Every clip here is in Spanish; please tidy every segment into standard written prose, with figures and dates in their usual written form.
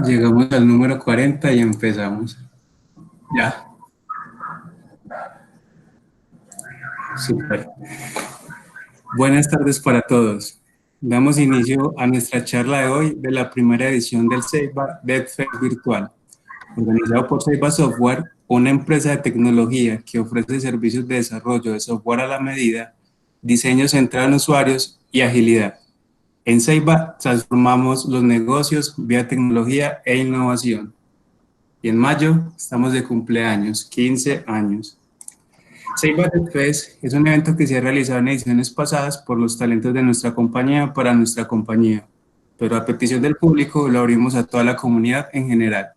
Llegamos al número 40 y empezamos. Ya, súper. Buenas tardes para todos. Damos inicio a nuestra charla de hoy de la primera edición del CEIBA DevFest Virtual, organizado por CEIBA Software, una empresa de tecnología que ofrece servicios de desarrollo de software a la medida, diseño centrado en usuarios y agilidad. En CEIBA transformamos los negocios vía tecnología e innovación. Y en mayo estamos de cumpleaños, 15 años. Save the Fest es un evento que se ha realizado en ediciones pasadas por los talentos de nuestra compañía para nuestra compañía, pero a petición del público lo abrimos a toda la comunidad en general.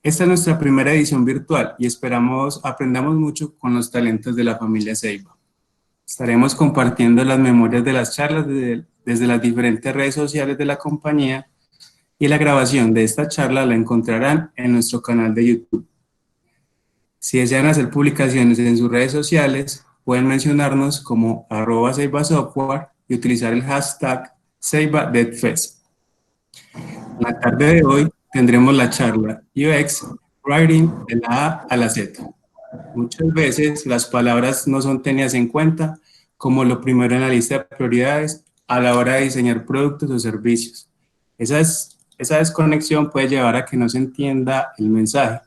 Esta es nuestra primera edición virtual y esperamos aprendamos mucho con los talentos de la familia Seiba. Estaremos compartiendo las memorias de las charlas desde las diferentes redes sociales de la compañía y la grabación de esta charla la encontrarán en nuestro canal de YouTube. Si desean hacer publicaciones en sus redes sociales, pueden mencionarnos como @SeibaSoftware y utilizar el hashtag SeibaDevFest. En la tarde de hoy tendremos la charla UX Writing de la A a la Z. Muchas veces las palabras no son tenidas en cuenta como lo primero en la lista de prioridades a la hora de diseñar productos o servicios. Esa desconexión puede llevar a que no se entienda el mensaje.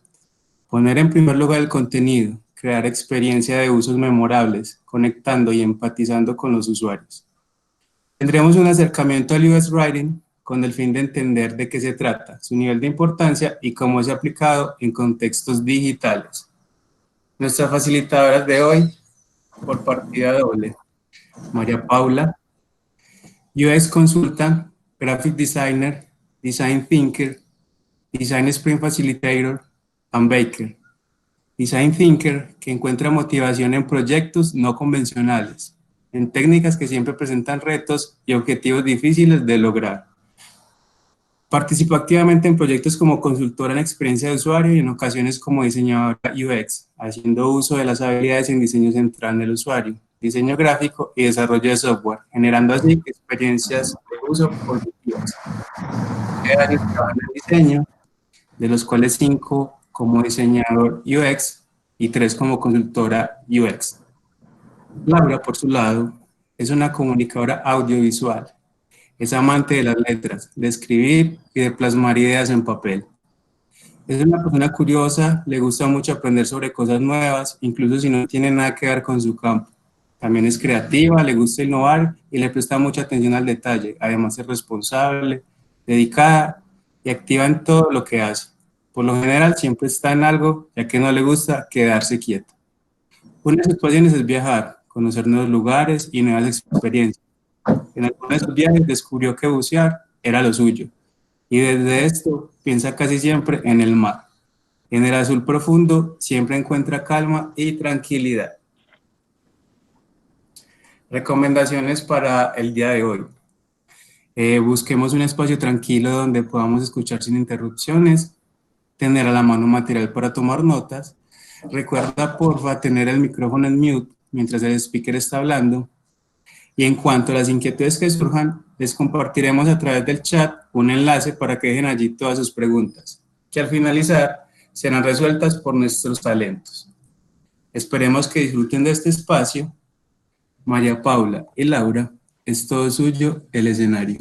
Poner en primer lugar el contenido, crear experiencia de usos memorables, conectando y empatizando con los usuarios. Tendremos un acercamiento al UX Writing con el fin de entender de qué se trata, su nivel de importancia y cómo es aplicado en contextos digitales. Nuestras facilitadoras de hoy, por partida doble, María Paula, UX Consultant, Graphic Designer, Design Thinker, Design Sprint Facilitator, and Baker. Design Thinker, que encuentra motivación en proyectos no convencionales, en técnicas que siempre presentan retos y objetivos difíciles de lograr. Participa activamente en proyectos como consultora en experiencia de usuario y en ocasiones como diseñadora UX, haciendo uso de las habilidades en diseño central del usuario, diseño gráfico y desarrollo de software, generando así experiencias de uso positivas. Años trabaja en diseño, de los cuales 5 como diseñador UX y 3 como consultora UX. Laura, por su lado, es una comunicadora audiovisual. Es amante de las letras, de escribir y de plasmar ideas en papel. Es una persona curiosa, le gusta mucho aprender sobre cosas nuevas, incluso si no tiene nada que ver con su campo. También es creativa, le gusta innovar y le presta mucha atención al detalle. Además es responsable, dedicada y activa en todo lo que hace. Por lo general siempre está en algo, ya que no le gusta quedarse quieto. Una de sus pasiones es viajar, conocer nuevos lugares y nuevas experiencias. En algunos de sus viajes descubrió que bucear era lo suyo y desde esto piensa casi siempre en el mar. En el azul profundo siempre encuentra calma y tranquilidad. Recomendaciones para el día de hoy. Busquemos un espacio tranquilo donde podamos escuchar sin interrupciones, tener a la mano material para tomar notas. Recuerda, porfa, tener el micrófono en mute mientras el speaker está hablando. Y en cuanto a las inquietudes que surjan, les compartiremos a través del chat un enlace para que dejen allí todas sus preguntas, que al finalizar serán resueltas por nuestros talentos. Esperemos que disfruten de este espacio. María Paula y Laura, es todo suyo el escenario.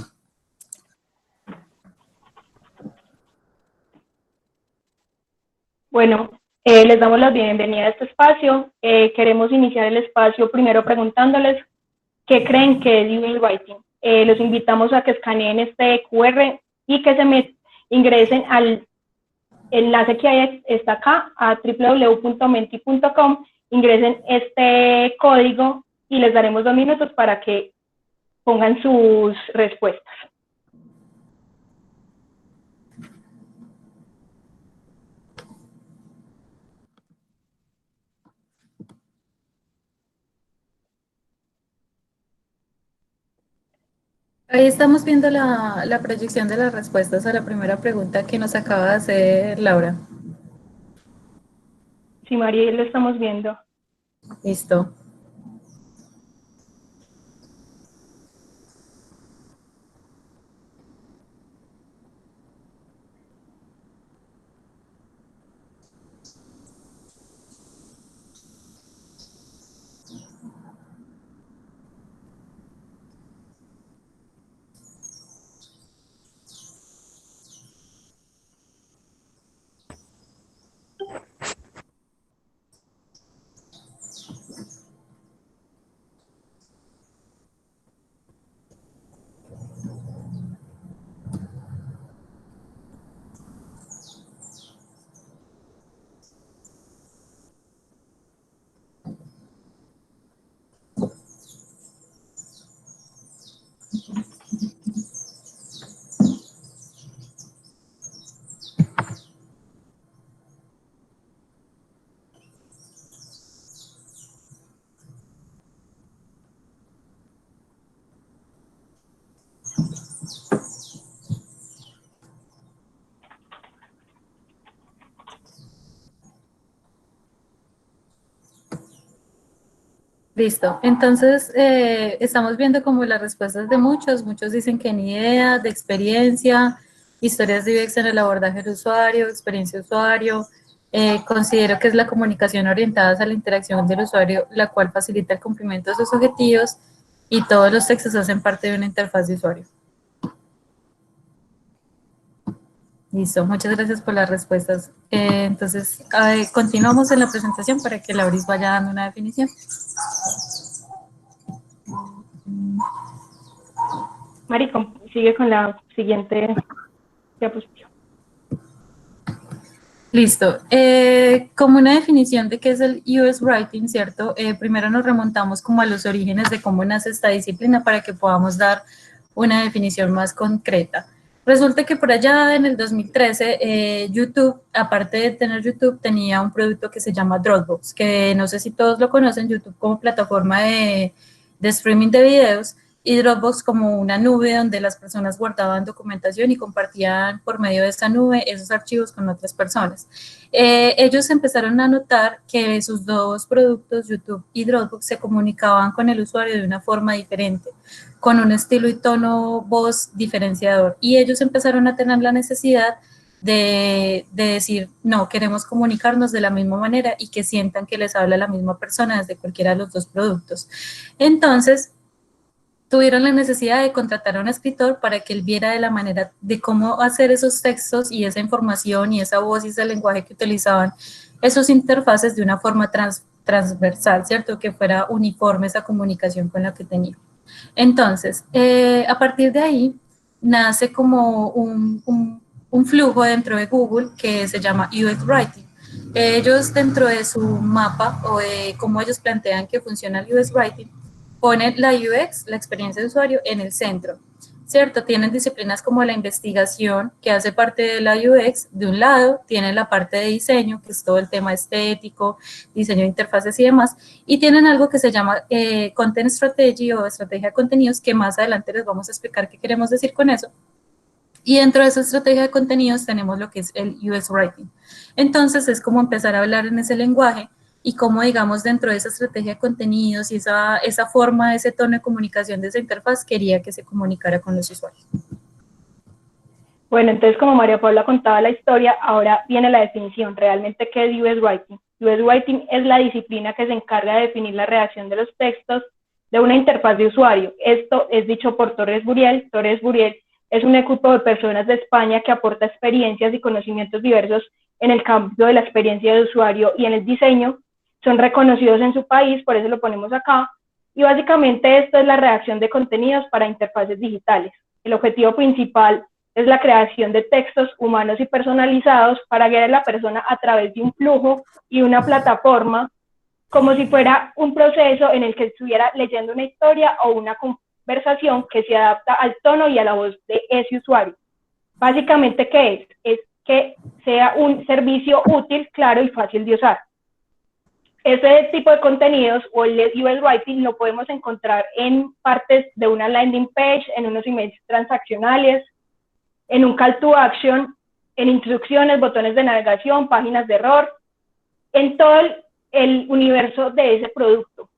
Bueno, les damos la bienvenida a este espacio. Queremos iniciar el espacio primero preguntándoles qué creen que es UX Writing. Los invitamos a que escaneen este QR y que ingresen al enlace que está acá a www.menti.com, ingresen este código y les daremos 2 minutos para que pongan sus respuestas. Ahí estamos viendo la proyección de las respuestas a la primera pregunta que nos acaba de hacer Laura. Sí, María, lo estamos viendo. Listo. Listo. Entonces, estamos viendo como las respuestas de muchos. Muchos dicen que ni idea, de experiencia, historias de UX en el abordaje del usuario, experiencia de usuario. Considero que es la comunicación orientada a la interacción del usuario, la cual facilita el cumplimiento de sus objetivos y todos los textos hacen parte de una interfaz de usuario. Listo, muchas gracias por las respuestas. Entonces, continuamos en la presentación para que Lauris vaya dando una definición. Mari, sigue con la siguiente diapositiva. Listo. Como una definición de qué es el UX Writing, ¿cierto? Primero nos remontamos como a los orígenes de cómo nace esta disciplina para que podamos dar una definición más concreta. Resulta que por allá en el 2013, YouTube, aparte de tener YouTube, tenía un producto que se llama Dropbox, que no sé si todos lo conocen, YouTube como plataforma de streaming de videos, y Dropbox como una nube donde las personas guardaban documentación y compartían por medio de esa nube esos archivos con otras personas. Ellos empezaron a notar que sus dos productos, YouTube y Dropbox, se comunicaban con el usuario de una forma diferente, con un estilo y tono voz diferenciador, y ellos empezaron a tener la necesidad de decir, no, queremos comunicarnos de la misma manera y que sientan que les habla la misma persona desde cualquiera de los dos productos. Entonces, tuvieron la necesidad de contratar a un escritor para que él viera de la manera de cómo hacer esos textos y esa información y esa voz y ese lenguaje que utilizaban esos interfaces de una forma transversal, ¿cierto? Que fuera uniforme esa comunicación con la que tenía. Entonces, a partir de ahí, nace como un flujo dentro de Google que se llama UX Writing. Ellos dentro de su mapa o de cómo ellos plantean que funciona el UX Writing, ponen la UX, la experiencia de usuario, en el centro, ¿cierto? Tienen disciplinas como la investigación, que hace parte de la UX, de un lado, tienen la parte de diseño, que es todo el tema estético, diseño de interfaces y demás, y tienen algo que se llama Content Strategy o estrategia de contenidos, que más adelante les vamos a explicar qué queremos decir con eso. Y dentro de esa estrategia de contenidos tenemos lo que es el UX Writing. Entonces es como empezar a hablar en ese lenguaje y cómo, digamos, dentro de esa estrategia de contenidos y esa forma, ese tono de comunicación de esa interfaz quería que se comunicara con los usuarios. Bueno, entonces como María Paula contaba la historia, ahora viene la definición. ¿Realmente qué es UX Writing? UX Writing es la disciplina que se encarga de definir la redacción de los textos de una interfaz de usuario. Esto es dicho por Torres Buriel. Torres Buriel es un equipo de personas de España que aporta experiencias y conocimientos diversos en el campo de la experiencia de usuario y en el diseño. Son reconocidos en su país, por eso lo ponemos acá. Y básicamente esto es la redacción de contenidos para interfaces digitales. El objetivo principal es la creación de textos humanos y personalizados para guiar a la persona a través de un flujo y una plataforma, como si fuera un proceso en el que estuviera leyendo una historia o una conversación que se adapta al tono y a la voz de ese usuario. Básicamente, ¿qué es? Es que sea un servicio útil, claro y fácil de usar. Ese tipo de contenidos o el UX Writing lo podemos encontrar en partes de una landing page, en unos emails transaccionales, en un call to action, en instrucciones, botones de navegación, páginas de error, en todo el universo de ese producto.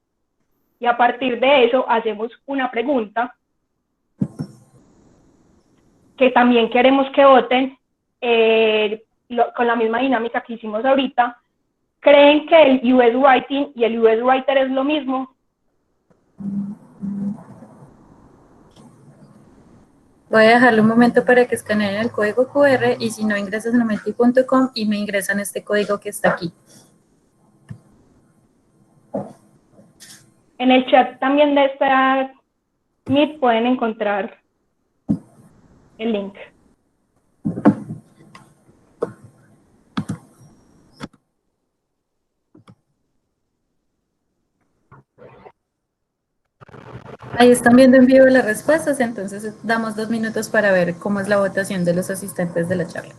Y a partir de eso hacemos una pregunta que también queremos que voten con la misma dinámica que hicimos ahorita. ¿Creen que el UX Writing y el UX Writer es lo mismo? Voy a dejarle un momento para que escaneen el código QR y si no ingresas a menti.com y me ingresan este código que está aquí. En el chat también de esta Meet pueden encontrar el link. Ahí están viendo en vivo las respuestas, entonces damos 2 minutos para ver cómo es la votación de los asistentes de la charla.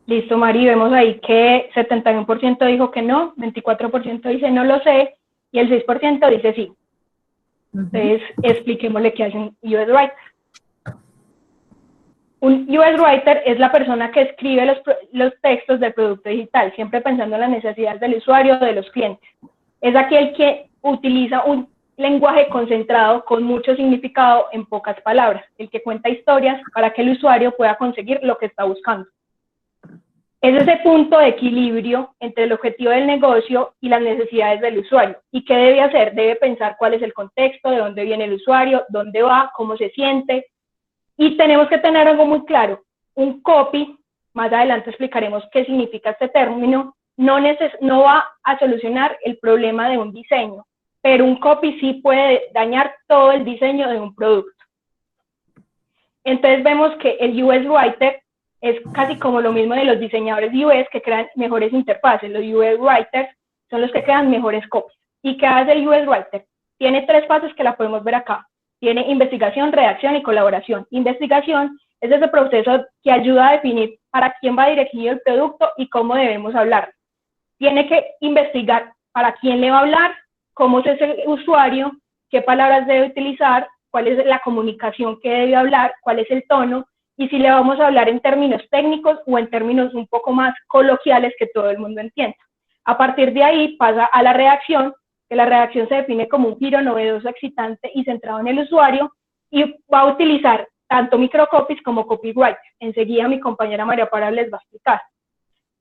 Listo, Mari, vemos ahí que 71% dijo que no, 24% dice no lo sé y el 6% dice sí. Entonces, expliquémosle qué hace un UX Writer. Un UX Writer es la persona que escribe los textos del producto digital, siempre pensando en las necesidades del usuario o de los clientes. Es aquel que utiliza un lenguaje concentrado con mucho significado en pocas palabras, el que cuenta historias para que el usuario pueda conseguir lo que está buscando. Es ese punto de equilibrio entre el objetivo del negocio y las necesidades del usuario. ¿Y qué debe hacer? Debe pensar cuál es el contexto, de dónde viene el usuario, dónde va, cómo se siente. Y tenemos que tener algo muy claro. Un copy, más adelante explicaremos qué significa este término, no va a solucionar el problema de un diseño, pero un copy sí puede dañar todo el diseño de un producto. Entonces vemos que el UX Writer es casi como lo mismo de los diseñadores de UX que crean mejores interfaces. Los UX Writers son los que crean mejores copies. ¿Y qué hace el UX Writer? Tiene 3 fases que la podemos ver acá. Tiene investigación, redacción y colaboración. Investigación es ese proceso que ayuda a definir para quién va dirigido el producto y cómo debemos hablar. Tiene que investigar para quién le va a hablar, cómo es ese usuario, qué palabras debe utilizar, cuál es la comunicación que debe hablar, cuál es el tono, y si le vamos a hablar en términos técnicos o en términos un poco más coloquiales que todo el mundo entienda. A partir de ahí pasa a la redacción, que la redacción se define como un giro novedoso, excitante y centrado en el usuario, y va a utilizar tanto microcopies como copyright. Enseguida mi compañera María Paula les va a explicar.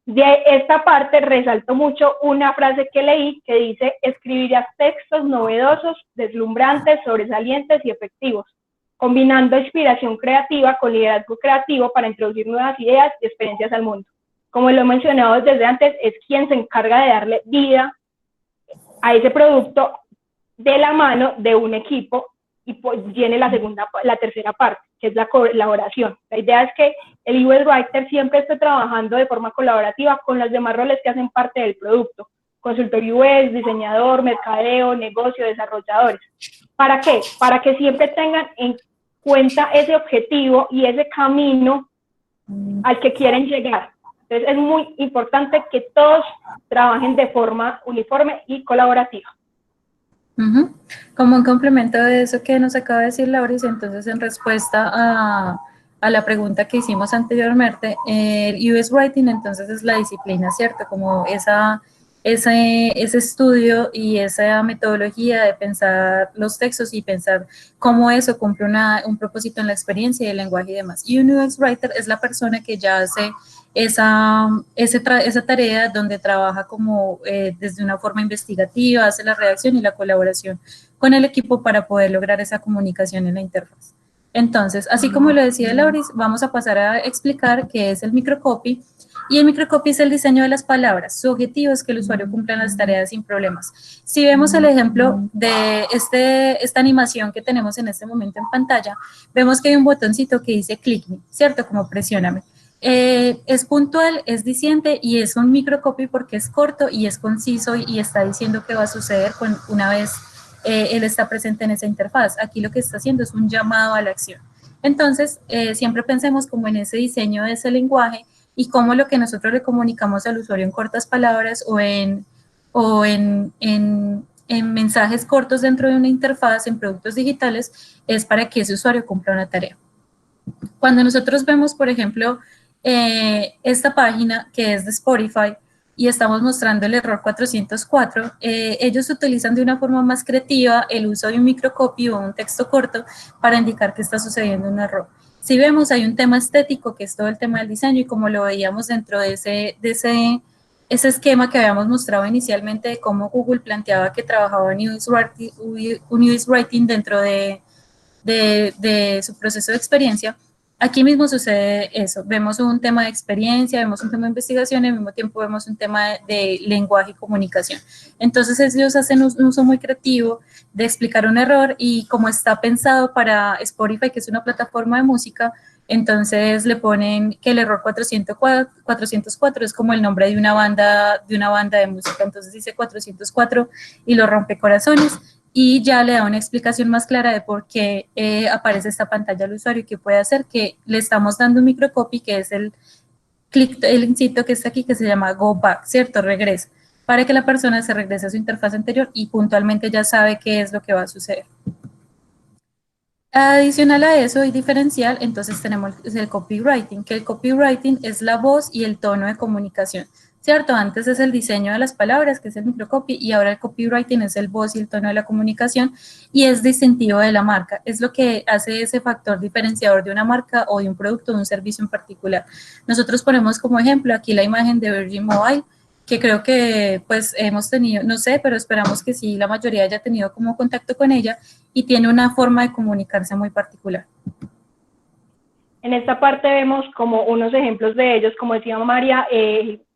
De esta parte resalto mucho una frase que leí que dice: escribirás textos novedosos, deslumbrantes, sobresalientes y efectivos, combinando inspiración creativa con liderazgo creativo para introducir nuevas ideas y experiencias al mundo. Como lo he mencionado desde antes, es quien se encarga de darle vida a ese producto de la mano de un equipo y pues viene la tercera parte, que es la colaboración. La idea es que el UX Writer siempre esté trabajando de forma colaborativa con los demás roles que hacen parte del producto: consultor UX, diseñador, mercadeo, negocio, desarrolladores. ¿Para qué? Para que siempre tengan en cuenta ese objetivo y ese camino al que quieren llegar. Entonces es muy importante que todos trabajen de forma uniforme y colaborativa. Como un complemento de eso que nos acaba de decir Lauris, entonces en respuesta a la pregunta que hicimos anteriormente, el UX Writing entonces es la disciplina, ¿cierto? Como ese estudio y esa metodología de pensar los textos y pensar cómo eso cumple un propósito en la experiencia y el lenguaje y demás. Y un UX Writer es la persona que ya hace esa tarea donde trabaja como desde una forma investigativa, hace la redacción y la colaboración con el equipo para poder lograr esa comunicación en la interfaz. Entonces, así como lo decía Lauris, vamos a pasar a explicar qué es el microcopy. Y el microcopy es el diseño de las palabras. Su objetivo es que el usuario cumpla las tareas sin problemas. Si vemos el ejemplo de esta animación que tenemos en este momento en pantalla, vemos que hay un botoncito que dice click me, ¿cierto? Como presióname. Es puntual, es diciente y es un microcopy porque es corto y es conciso y está diciendo qué va a suceder una vez él está presente en esa interfaz. Aquí lo que está haciendo es un llamado a la acción. Entonces, siempre pensemos como en ese diseño de ese lenguaje y cómo lo que nosotros le comunicamos al usuario en cortas palabras o en mensajes cortos dentro de una interfaz en productos digitales es para que ese usuario cumpla una tarea. Cuando nosotros vemos, por ejemplo, esta página que es de Spotify y estamos mostrando el error 404, ellos utilizan de una forma más creativa el uso de un microcopy o un texto corto para indicar que está sucediendo un error. Si vemos, hay un tema estético que es todo el tema del diseño y como lo veíamos dentro de ese esquema que habíamos mostrado inicialmente de cómo Google planteaba que trabajaba en UX Writing dentro de su proceso de experiencia, aquí mismo sucede eso. Vemos un tema de experiencia, vemos un tema de investigación y al mismo tiempo vemos un tema de lenguaje y comunicación. Entonces ellos hacen un uso muy creativo de explicar un error y como está pensado para Spotify, que es una plataforma de música, entonces le ponen que el error 404 es como el nombre de una banda de música, entonces dice 404 y lo rompe corazones y ya le da una explicación más clara de por qué aparece esta pantalla al usuario y qué puede hacer, que le estamos dando un microcopy que es el incito que está aquí que se llama go back, ¿cierto? Regresa, para que la persona se regrese a su interfaz anterior y puntualmente ya sabe qué es lo que va a suceder. Adicional a eso y diferencial, entonces tenemos el copywriting, que el copywriting es la voz y el tono de comunicación, ¿cierto? Antes es el diseño de las palabras, que es el microcopy, y ahora el copywriting es el voz y el tono de la comunicación y es distintivo de la marca, es lo que hace ese factor diferenciador de una marca o de un producto o de un servicio en particular. Nosotros ponemos como ejemplo aquí la imagen de Virgin Mobile, que creo que pues hemos tenido, no sé, pero esperamos que sí, la mayoría haya tenido como contacto con ella y tiene una forma de comunicarse muy particular. En esta parte vemos como unos ejemplos de ellos, como decía María,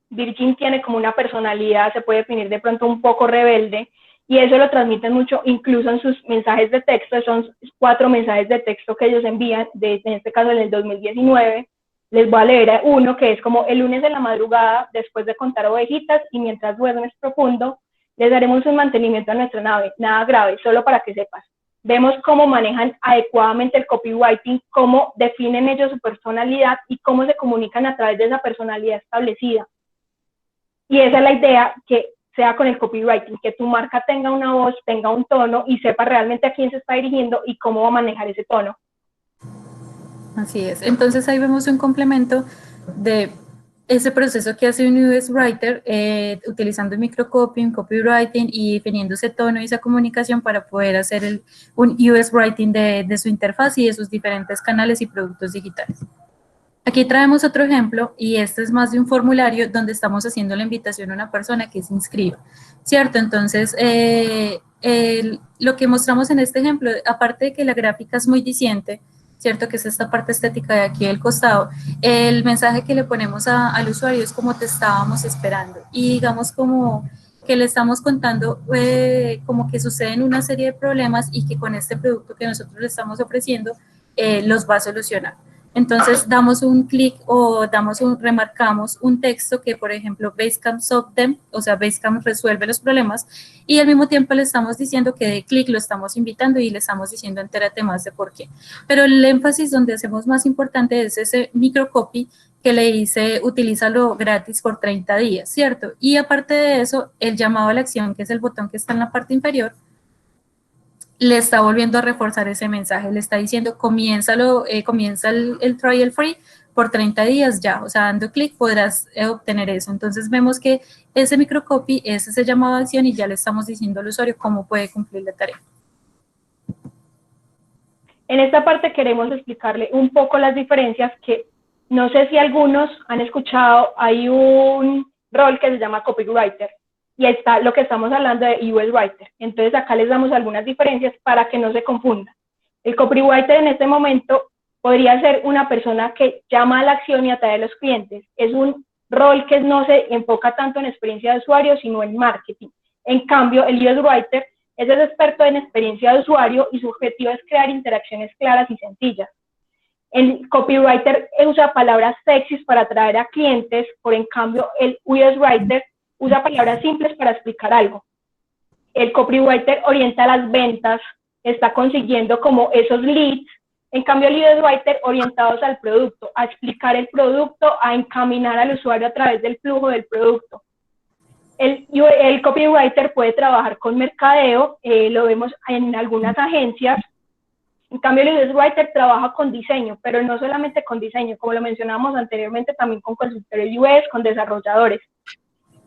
Virgin tiene como una personalidad, se puede definir de pronto un poco rebelde, y eso lo transmiten mucho incluso en sus mensajes de texto. Son 4 mensajes de texto que ellos envían, en este caso en el 2019, les voy a leer uno que es como: el lunes en la madrugada, después de contar ovejitas y mientras duermes profundo, les daremos un mantenimiento a nuestra nave, nada grave, solo para que sepas. Vemos cómo manejan adecuadamente el copywriting, cómo definen ellos su personalidad y cómo se comunican a través de esa personalidad establecida. Y esa es la idea, que sea con el copywriting, que tu marca tenga una voz, tenga un tono y sepa realmente a quién se está dirigiendo y cómo va a manejar ese tono. Así es. Entonces ahí vemos un complemento de ese proceso que hace un UX Writer utilizando microcopy, copywriting y definiendo ese tono y esa comunicación para poder hacer un UX Writing de su interfaz y de sus diferentes canales y productos digitales. Aquí traemos otro ejemplo y este es más de un formulario donde estamos haciendo la invitación a una persona que se inscriba, ¿cierto? Entonces, lo que mostramos en este ejemplo, aparte de que la gráfica es muy diciente, ¿cierto? Que es esta parte estética de aquí del costado, el mensaje que le ponemos al usuario es como te estábamos esperando y digamos como que le estamos contando como que suceden una serie de problemas y que con este producto que nosotros le estamos ofreciendo los va a solucionar. Entonces damos un clic o remarcamos un texto que, por ejemplo, Basecamp solve them, o sea, Basecamp resuelve los problemas, y al mismo tiempo le estamos diciendo que de clic lo estamos invitando y le estamos diciendo entérate más de por qué. Pero el énfasis donde hacemos más importante es ese microcopy que le dice utilízalo gratis por 30 días, ¿cierto? Y aparte de eso, el llamado a la acción, que es el botón que está en la parte inferior, le está volviendo a reforzar ese mensaje, le está diciendo comienza el trial free por 30 días ya, o sea, dando clic podrás obtener eso. Entonces vemos que ese microcopy es ese llamado a acción y ya le estamos diciendo al usuario cómo puede cumplir la tarea. En esta parte queremos explicarle un poco las diferencias que no sé si algunos han escuchado. Hay un rol que se llama copywriter y está lo que estamos hablando de UX Writer. Entonces acá les damos algunas diferencias para que no se confundan. El copywriter en este momento podría ser una persona que llama a la acción y atrae a los clientes. Es un rol que no se enfoca tanto en experiencia de usuario, sino en marketing. En cambio, el UX Writer es el experto en experiencia de usuario y su objetivo es crear interacciones claras y sencillas. El copywriter usa palabras sexys para atraer a clientes, por en cambio, el UX Writer usa palabras simples para explicar algo. El copywriter orienta las ventas, está consiguiendo como esos leads. En cambio, el UX Writer orientados al producto, a explicar el producto, a encaminar al usuario a través del flujo del producto. El copywriter puede trabajar con mercadeo, lo vemos en algunas agencias. En cambio, el UX Writer trabaja con diseño, pero no solamente con diseño, como lo mencionábamos anteriormente, también con consultores UX, con desarrolladores.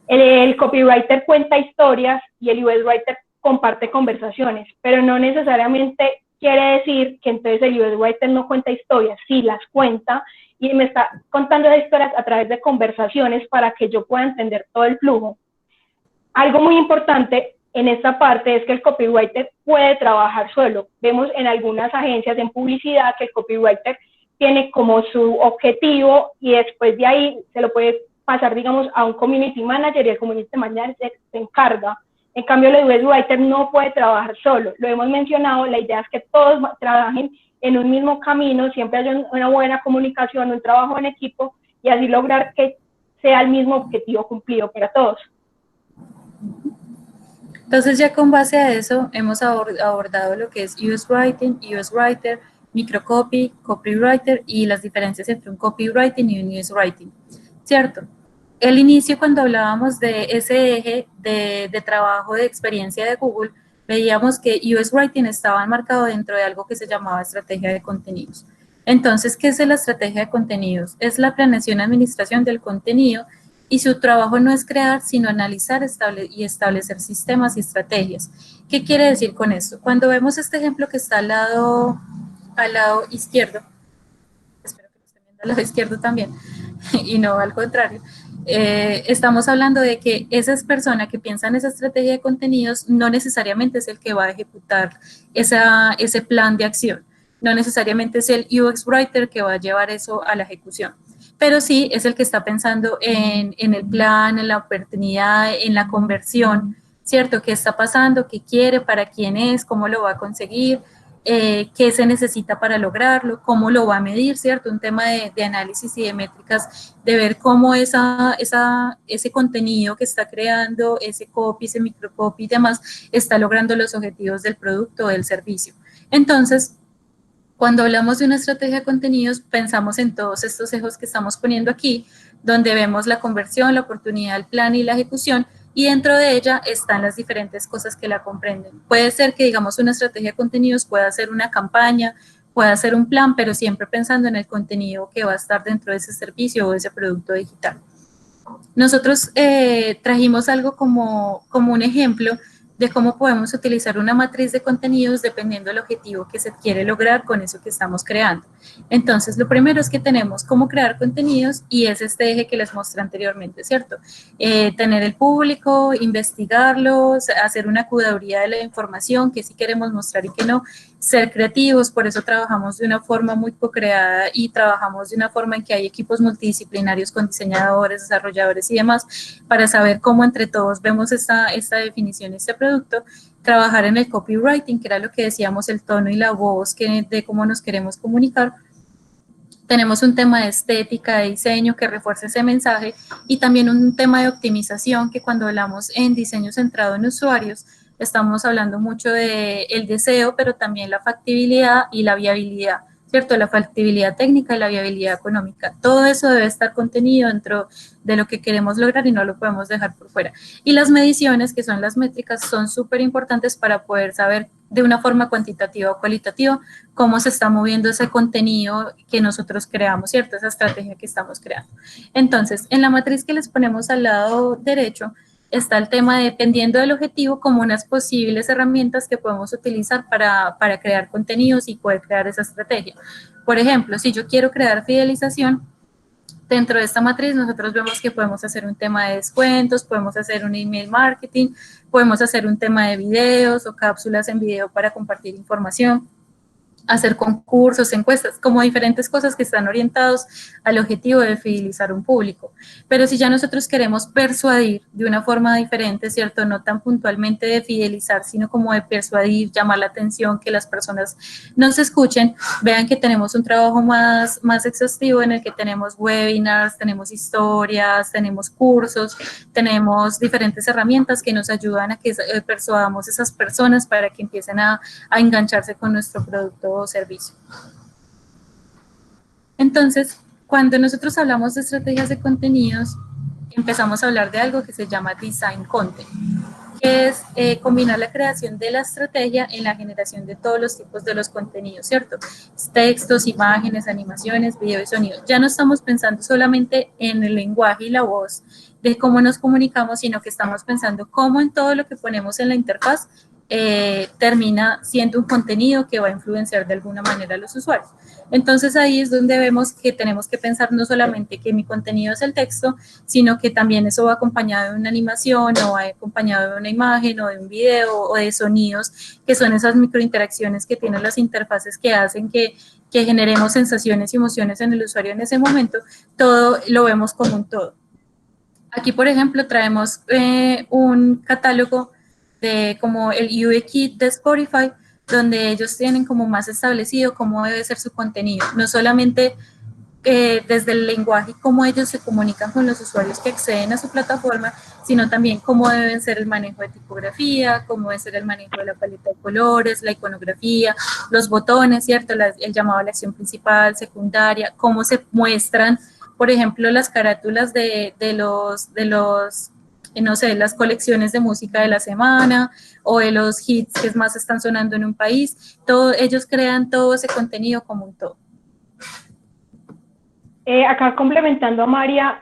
El copywriter cuenta historias y el UX Writer comparte conversaciones, pero no necesariamente quiere decir que entonces el UX Writer no cuenta historias, sí las cuenta y me está contando esas historias a través de conversaciones para que yo pueda entender todo el flujo. Algo muy importante en esta parte es que el copywriter puede trabajar solo. Vemos en algunas agencias en publicidad que el copywriter tiene como su objetivo y después de ahí se lo puede pasar, digamos, a un community manager y el community manager se encarga. En cambio, el UX Writer no puede trabajar solo. Lo hemos mencionado, la idea es que todos trabajen en un mismo camino, siempre haya una buena comunicación, un trabajo en equipo y así lograr que sea el mismo objetivo cumplido para todos. Entonces ya con base a eso hemos abordado lo que es UX Writing, UX Writer, microcopy, copywriter y las diferencias entre un copywriting y un UX Writing, ¿cierto? El inicio, cuando hablábamos de ese eje de trabajo de experiencia de Google, veíamos que UX Writing estaba enmarcado dentro de algo que se llamaba estrategia de contenidos. Entonces, ¿qué es la estrategia de contenidos? Es la planeación y administración del contenido y su trabajo no es crear, sino analizar y establecer sistemas y estrategias. ¿Qué quiere decir con esto? Cuando vemos este ejemplo que está al lado izquierdo, espero que lo estén viendo al lado izquierdo también, y no al contrario, estamos hablando de que esa persona que piensa en esa estrategia de contenidos no necesariamente es el que va a ejecutar ese plan de acción, no necesariamente es el UX Writer que va a llevar eso a la ejecución, pero sí es el que está pensando en el plan, en la oportunidad, en la conversión, ¿cierto? ¿Qué está pasando? ¿Qué quiere? ¿Para quién es? ¿Cómo lo va a conseguir? Qué se necesita para lograrlo, cómo lo va a medir, ¿cierto? Un tema de análisis y de métricas, de ver cómo ese contenido que está creando, ese copy, ese microcopy y demás, está logrando los objetivos del producto o del servicio. Entonces, cuando hablamos de una estrategia de contenidos, pensamos en todos estos ejes que estamos poniendo aquí, donde vemos la conversión, la oportunidad, el plan y la ejecución, y dentro de ella están las diferentes cosas que la comprenden. Puede ser que, digamos, una estrategia de contenidos pueda ser una campaña, pueda ser un plan, pero siempre pensando en el contenido que va a estar dentro de ese servicio o de ese producto digital. Nosotros trajimos algo como un ejemplo de cómo podemos utilizar una matriz de contenidos dependiendo del objetivo que se quiere lograr con eso que estamos creando. Entonces, lo primero es que tenemos cómo crear contenidos y es este eje que les mostré anteriormente, ¿cierto? Tener el público, investigarlos, hacer una curaduría de la información, que sí queremos mostrar y que no, ser creativos, por eso trabajamos de una forma muy co-creada y trabajamos de una forma en que hay equipos multidisciplinarios con diseñadores, desarrolladores y demás, para saber cómo entre todos vemos esta definición, este producto, trabajar en el copywriting, que era lo que decíamos, el tono y la voz de cómo nos queremos comunicar. Tenemos un tema de estética, de diseño que refuerce ese mensaje y también un tema de optimización que cuando hablamos en diseño centrado en usuarios, estamos hablando mucho del deseo, pero también la factibilidad y la viabilidad, ¿cierto? La factibilidad técnica y la viabilidad económica. Todo eso debe estar contenido dentro de lo que queremos lograr y no lo podemos dejar por fuera. Y las mediciones, que son las métricas, son súper importantes para poder saber de una forma cuantitativa o cualitativa cómo se está moviendo ese contenido que nosotros creamos, ¿cierto? Esa estrategia que estamos creando. Entonces, en la matriz que les ponemos al lado derecho, está el tema de, dependiendo del objetivo, como unas posibles herramientas que podemos utilizar para crear contenidos y poder crear esa estrategia. Por ejemplo, si yo quiero crear fidelización, dentro de esta matriz nosotros vemos que podemos hacer un tema de descuentos, podemos hacer un email marketing, podemos hacer un tema de videos o cápsulas en video para compartir información. hacer concursos, encuestas, como diferentes cosas que están orientados al objetivo de fidelizar un público. Pero si ya nosotros queremos persuadir de una forma diferente, ¿cierto? No tan puntualmente de fidelizar, sino como de persuadir, llamar la atención, que las personas nos escuchen, vean que tenemos un trabajo más exhaustivo en el que tenemos webinars, tenemos historias, tenemos cursos, tenemos diferentes herramientas que nos ayudan a que persuadamos a esas personas para que empiecen a engancharse con nuestro producto o servicio. Entonces, cuando nosotros hablamos de estrategias de contenidos, empezamos a hablar de algo que se llama design content, que es combinar la creación de la estrategia en la generación de todos los tipos de los contenidos, ¿cierto? Textos, imágenes, animaciones, video y sonido. Ya no estamos pensando solamente en el lenguaje y la voz de cómo nos comunicamos, sino que estamos pensando cómo en todo lo que ponemos en la interfaz termina siendo un contenido que va a influenciar de alguna manera a los usuarios. Entonces ahí es donde vemos que tenemos que pensar no solamente que mi contenido es el texto, sino que también eso va acompañado de una animación o va acompañado de una imagen o de un video o de sonidos, que son esas microinteracciones que tienen las interfaces que hacen que generemos sensaciones y emociones en el usuario en ese momento. Todo lo vemos como un todo. Aquí, por ejemplo, traemos un catálogo de como el UX de Spotify, donde ellos tienen como más establecido cómo debe ser su contenido, no solamente desde el lenguaje, cómo ellos se comunican con los usuarios que acceden a su plataforma, sino también cómo deben ser el manejo de tipografía, cómo debe ser el manejo de la paleta de colores, la iconografía, los botones, ¿cierto? El llamado a la acción principal, secundaria, cómo se muestran, por ejemplo, las carátulas de los no sé, las colecciones de música de la semana o de los hits que más están sonando en un país. Ellos crean todo ese contenido como un todo. Acá complementando a María,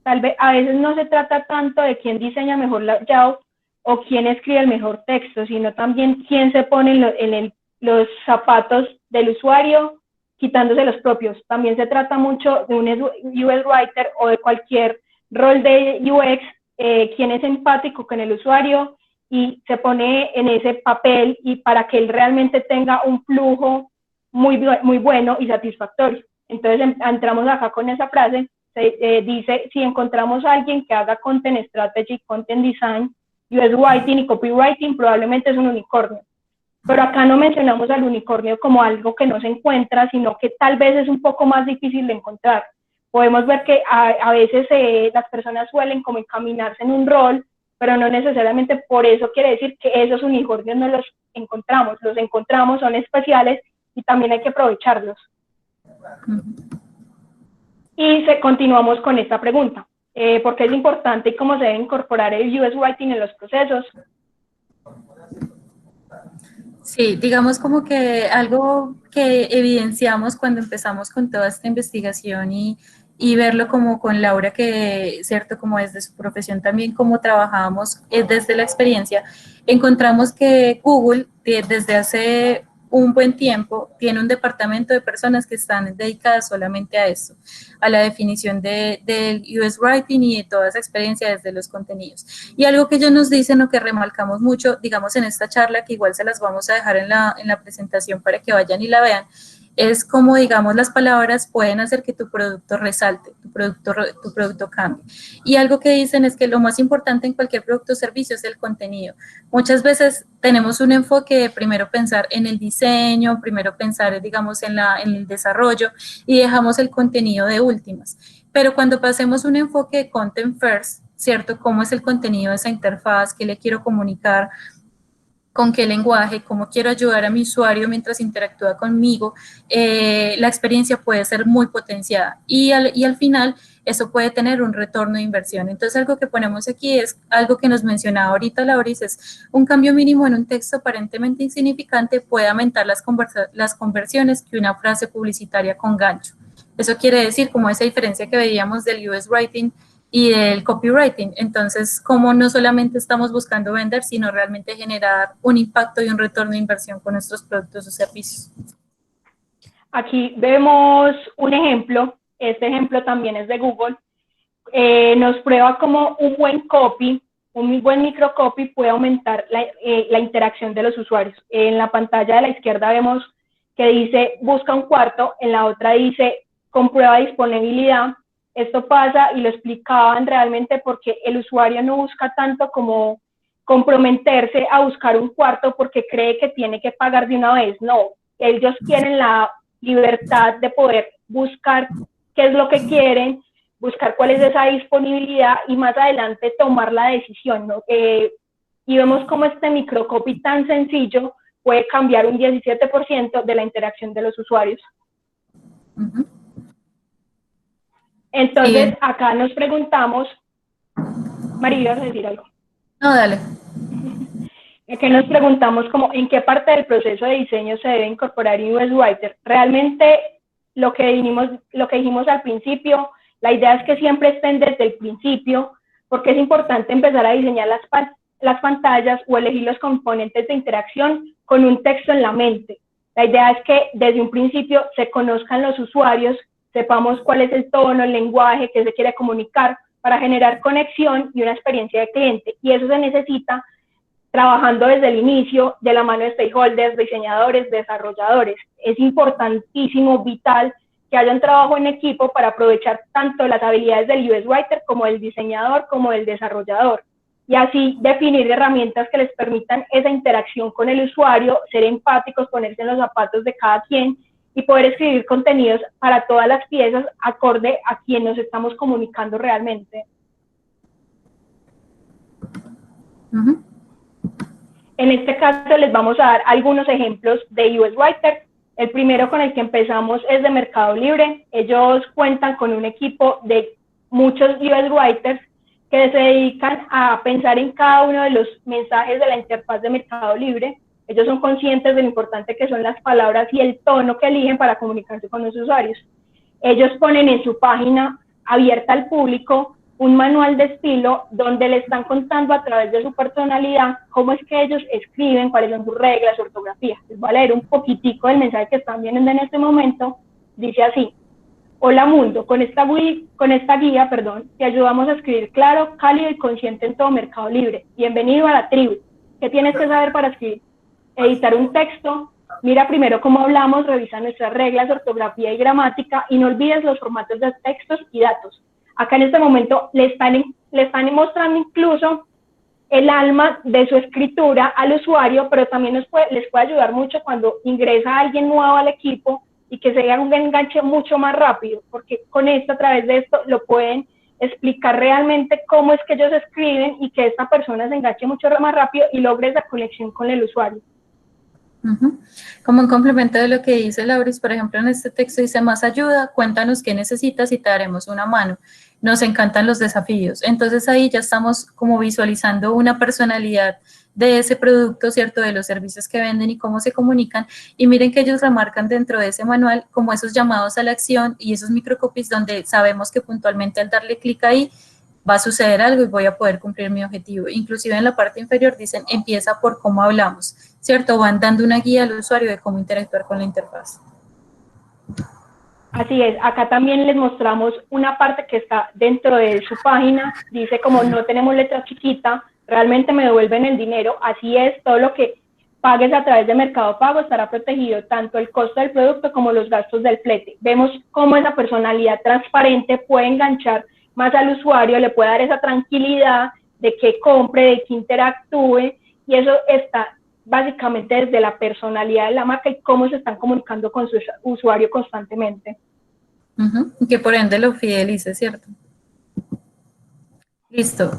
tal vez a veces no se trata tanto de quién diseña mejor layout o quién escribe el mejor texto, sino también quién se pone en los zapatos del usuario, quitándose los propios. También se trata mucho de un UX writer o de cualquier rol de UX, quién es empático con el usuario y se pone en ese papel y para que él realmente tenga un flujo muy bueno y satisfactorio. Entonces entramos acá con esa frase, dice, si encontramos a alguien que haga content strategy, content design, UX writing y copywriting, probablemente es un unicornio. Pero acá no mencionamos al unicornio como algo que no se encuentra, sino que tal vez es un poco más difícil de encontrar. Podemos ver que a veces las personas suelen como encaminarse en un rol, pero no necesariamente por eso quiere decir que esos unicornios no los encontramos, son especiales y también hay que aprovecharlos. Y continuamos con esta pregunta, ¿por qué es importante y cómo se debe incorporar el UX Writing en los procesos? Sí, digamos como que algo que evidenciamos cuando empezamos con toda esta investigación y verlo como con Laura, que, cierto, como desde su profesión también, como trabajábamos desde la experiencia, encontramos que Google desde hace un buen tiempo tiene un departamento de personas que están dedicadas solamente a eso, a la definición del UX Writing y de toda esa experiencia desde los contenidos. Y algo que ellos nos dicen o que remarcamos mucho, digamos en esta charla, que igual se las vamos a dejar en la presentación para que vayan y la vean, es como, digamos, las palabras pueden hacer que tu producto resalte, tu producto cambie. Y algo que dicen es que lo más importante en cualquier producto o servicio es el contenido. Muchas veces tenemos un enfoque de primero pensar en el diseño, primero pensar, digamos, en el desarrollo y dejamos el contenido de últimas. Pero cuando pasemos un enfoque de content first, ¿cierto? ¿Cómo es el contenido de esa interfaz? ¿Qué le quiero comunicar? ¿Con qué lenguaje? ¿Cómo quiero ayudar a mi usuario mientras interactúa conmigo? La experiencia puede ser muy potenciada y al final eso puede tener un retorno de inversión. Entonces, algo que ponemos aquí es algo que nos mencionaba ahorita Lauris, es un cambio mínimo en un texto aparentemente insignificante puede aumentar las conversiones que una frase publicitaria con gancho. Eso quiere decir como esa diferencia que veíamos del UX Writing y del copywriting. Entonces, como no solamente estamos buscando vender, sino realmente generar un impacto y un retorno de inversión con nuestros productos o servicios. Aquí vemos un ejemplo, este ejemplo también es de Google, nos prueba cómo un buen copy, un muy buen microcopy puede aumentar la interacción de los usuarios. En la pantalla de la izquierda vemos que dice busca un cuarto, en la otra dice comprueba disponibilidad. Esto pasa, y lo explicaban realmente, porque el usuario no busca tanto como comprometerse a buscar un cuarto porque cree que tiene que pagar de una vez. No, ellos quieren la libertad de poder buscar qué es lo que quieren, buscar cuál es esa disponibilidad y más adelante tomar la decisión, ¿no? Y vemos cómo este microcopy tan sencillo puede cambiar un 17% de la interacción de los usuarios. Entonces, acá nos preguntamos, María, ¿vas a decir algo? No, dale. Aquí nos preguntamos como en qué parte del proceso de diseño se debe incorporar UX Writer. Realmente lo que dijimos al principio, la idea es que siempre estén desde el principio, porque es importante empezar a diseñar las pantallas o elegir los componentes de interacción con un texto en la mente. La idea es que desde un principio se conozcan los usuarios, sepamos cuál es el tono, el lenguaje que se quiere comunicar para generar conexión y una experiencia de cliente. Y eso se necesita trabajando desde el inicio, de la mano de stakeholders, diseñadores, desarrolladores. Es importantísimo, vital, que haya un trabajo en equipo para aprovechar tanto las habilidades del UX Writer como del diseñador, como del desarrollador. Y así definir herramientas que les permitan esa interacción con el usuario, ser empáticos, ponerse en los zapatos de cada quien y poder escribir contenidos para todas las piezas acorde a quien nos estamos comunicando realmente. En este caso les vamos a dar algunos ejemplos de UX Writer. El primero con el que empezamos es de Mercado Libre. Ellos cuentan con un equipo de muchos UX Writers que se dedican a pensar en cada uno de los mensajes de la interfaz de Mercado Libre. Ellos son conscientes de lo importante que son las palabras y el tono que eligen para comunicarse con los usuarios. Ellos ponen en su página abierta al público un manual de estilo donde le están contando a través de su personalidad cómo es que ellos escriben, cuáles son sus reglas, su ortografía. Les voy a leer un poquitico del mensaje que están viendo en este momento. Dice así: hola mundo, con esta guía, te ayudamos a escribir claro, cálido y consciente en todo Mercado Libre. Bienvenido a la tribu. ¿Qué tienes que saber para escribir? Editar un texto. Mira primero cómo hablamos, revisa nuestras reglas, ortografía y gramática, y no olvides los formatos de textos y datos. Acá en este momento le están mostrando incluso el alma de su escritura al usuario, pero también les puede ayudar mucho cuando ingresa alguien nuevo al equipo y que se haga un enganche mucho más rápido, porque con esto, a través de esto, lo pueden explicar realmente cómo es que ellos escriben y que esta persona se enganche mucho más rápido y logre esa conexión con el usuario. Como un complemento de lo que dice Lauris, por ejemplo, en este texto dice: más ayuda, cuéntanos qué necesitas y te daremos una mano. Nos encantan los desafíos. Entonces ahí ya estamos como visualizando una personalidad de ese producto, ¿cierto? De los servicios que venden y cómo se comunican. Y miren que ellos remarcan dentro de ese manual como esos llamados a la acción y esos microcopies donde sabemos que puntualmente al darle clic ahí va a suceder algo y voy a poder cumplir mi objetivo. Inclusive en la parte inferior dicen: empieza por cómo hablamos, ¿cierto? Van dando una guía al usuario de cómo interactuar con la interfaz. Así es, acá también les mostramos una parte que está dentro de su página, dice como no tenemos letra chiquita, realmente me devuelven el dinero, así es, todo lo que pagues a través de Mercado Pago estará protegido, tanto el costo del producto como los gastos del flete. Vemos cómo esa personalidad transparente puede enganchar más al usuario, le puede dar esa tranquilidad de que compre, de que interactúe, y eso está básicamente desde la personalidad de la marca y cómo se están comunicando con su usuario constantemente. Que por ende lo fidelice, ¿cierto? Listo.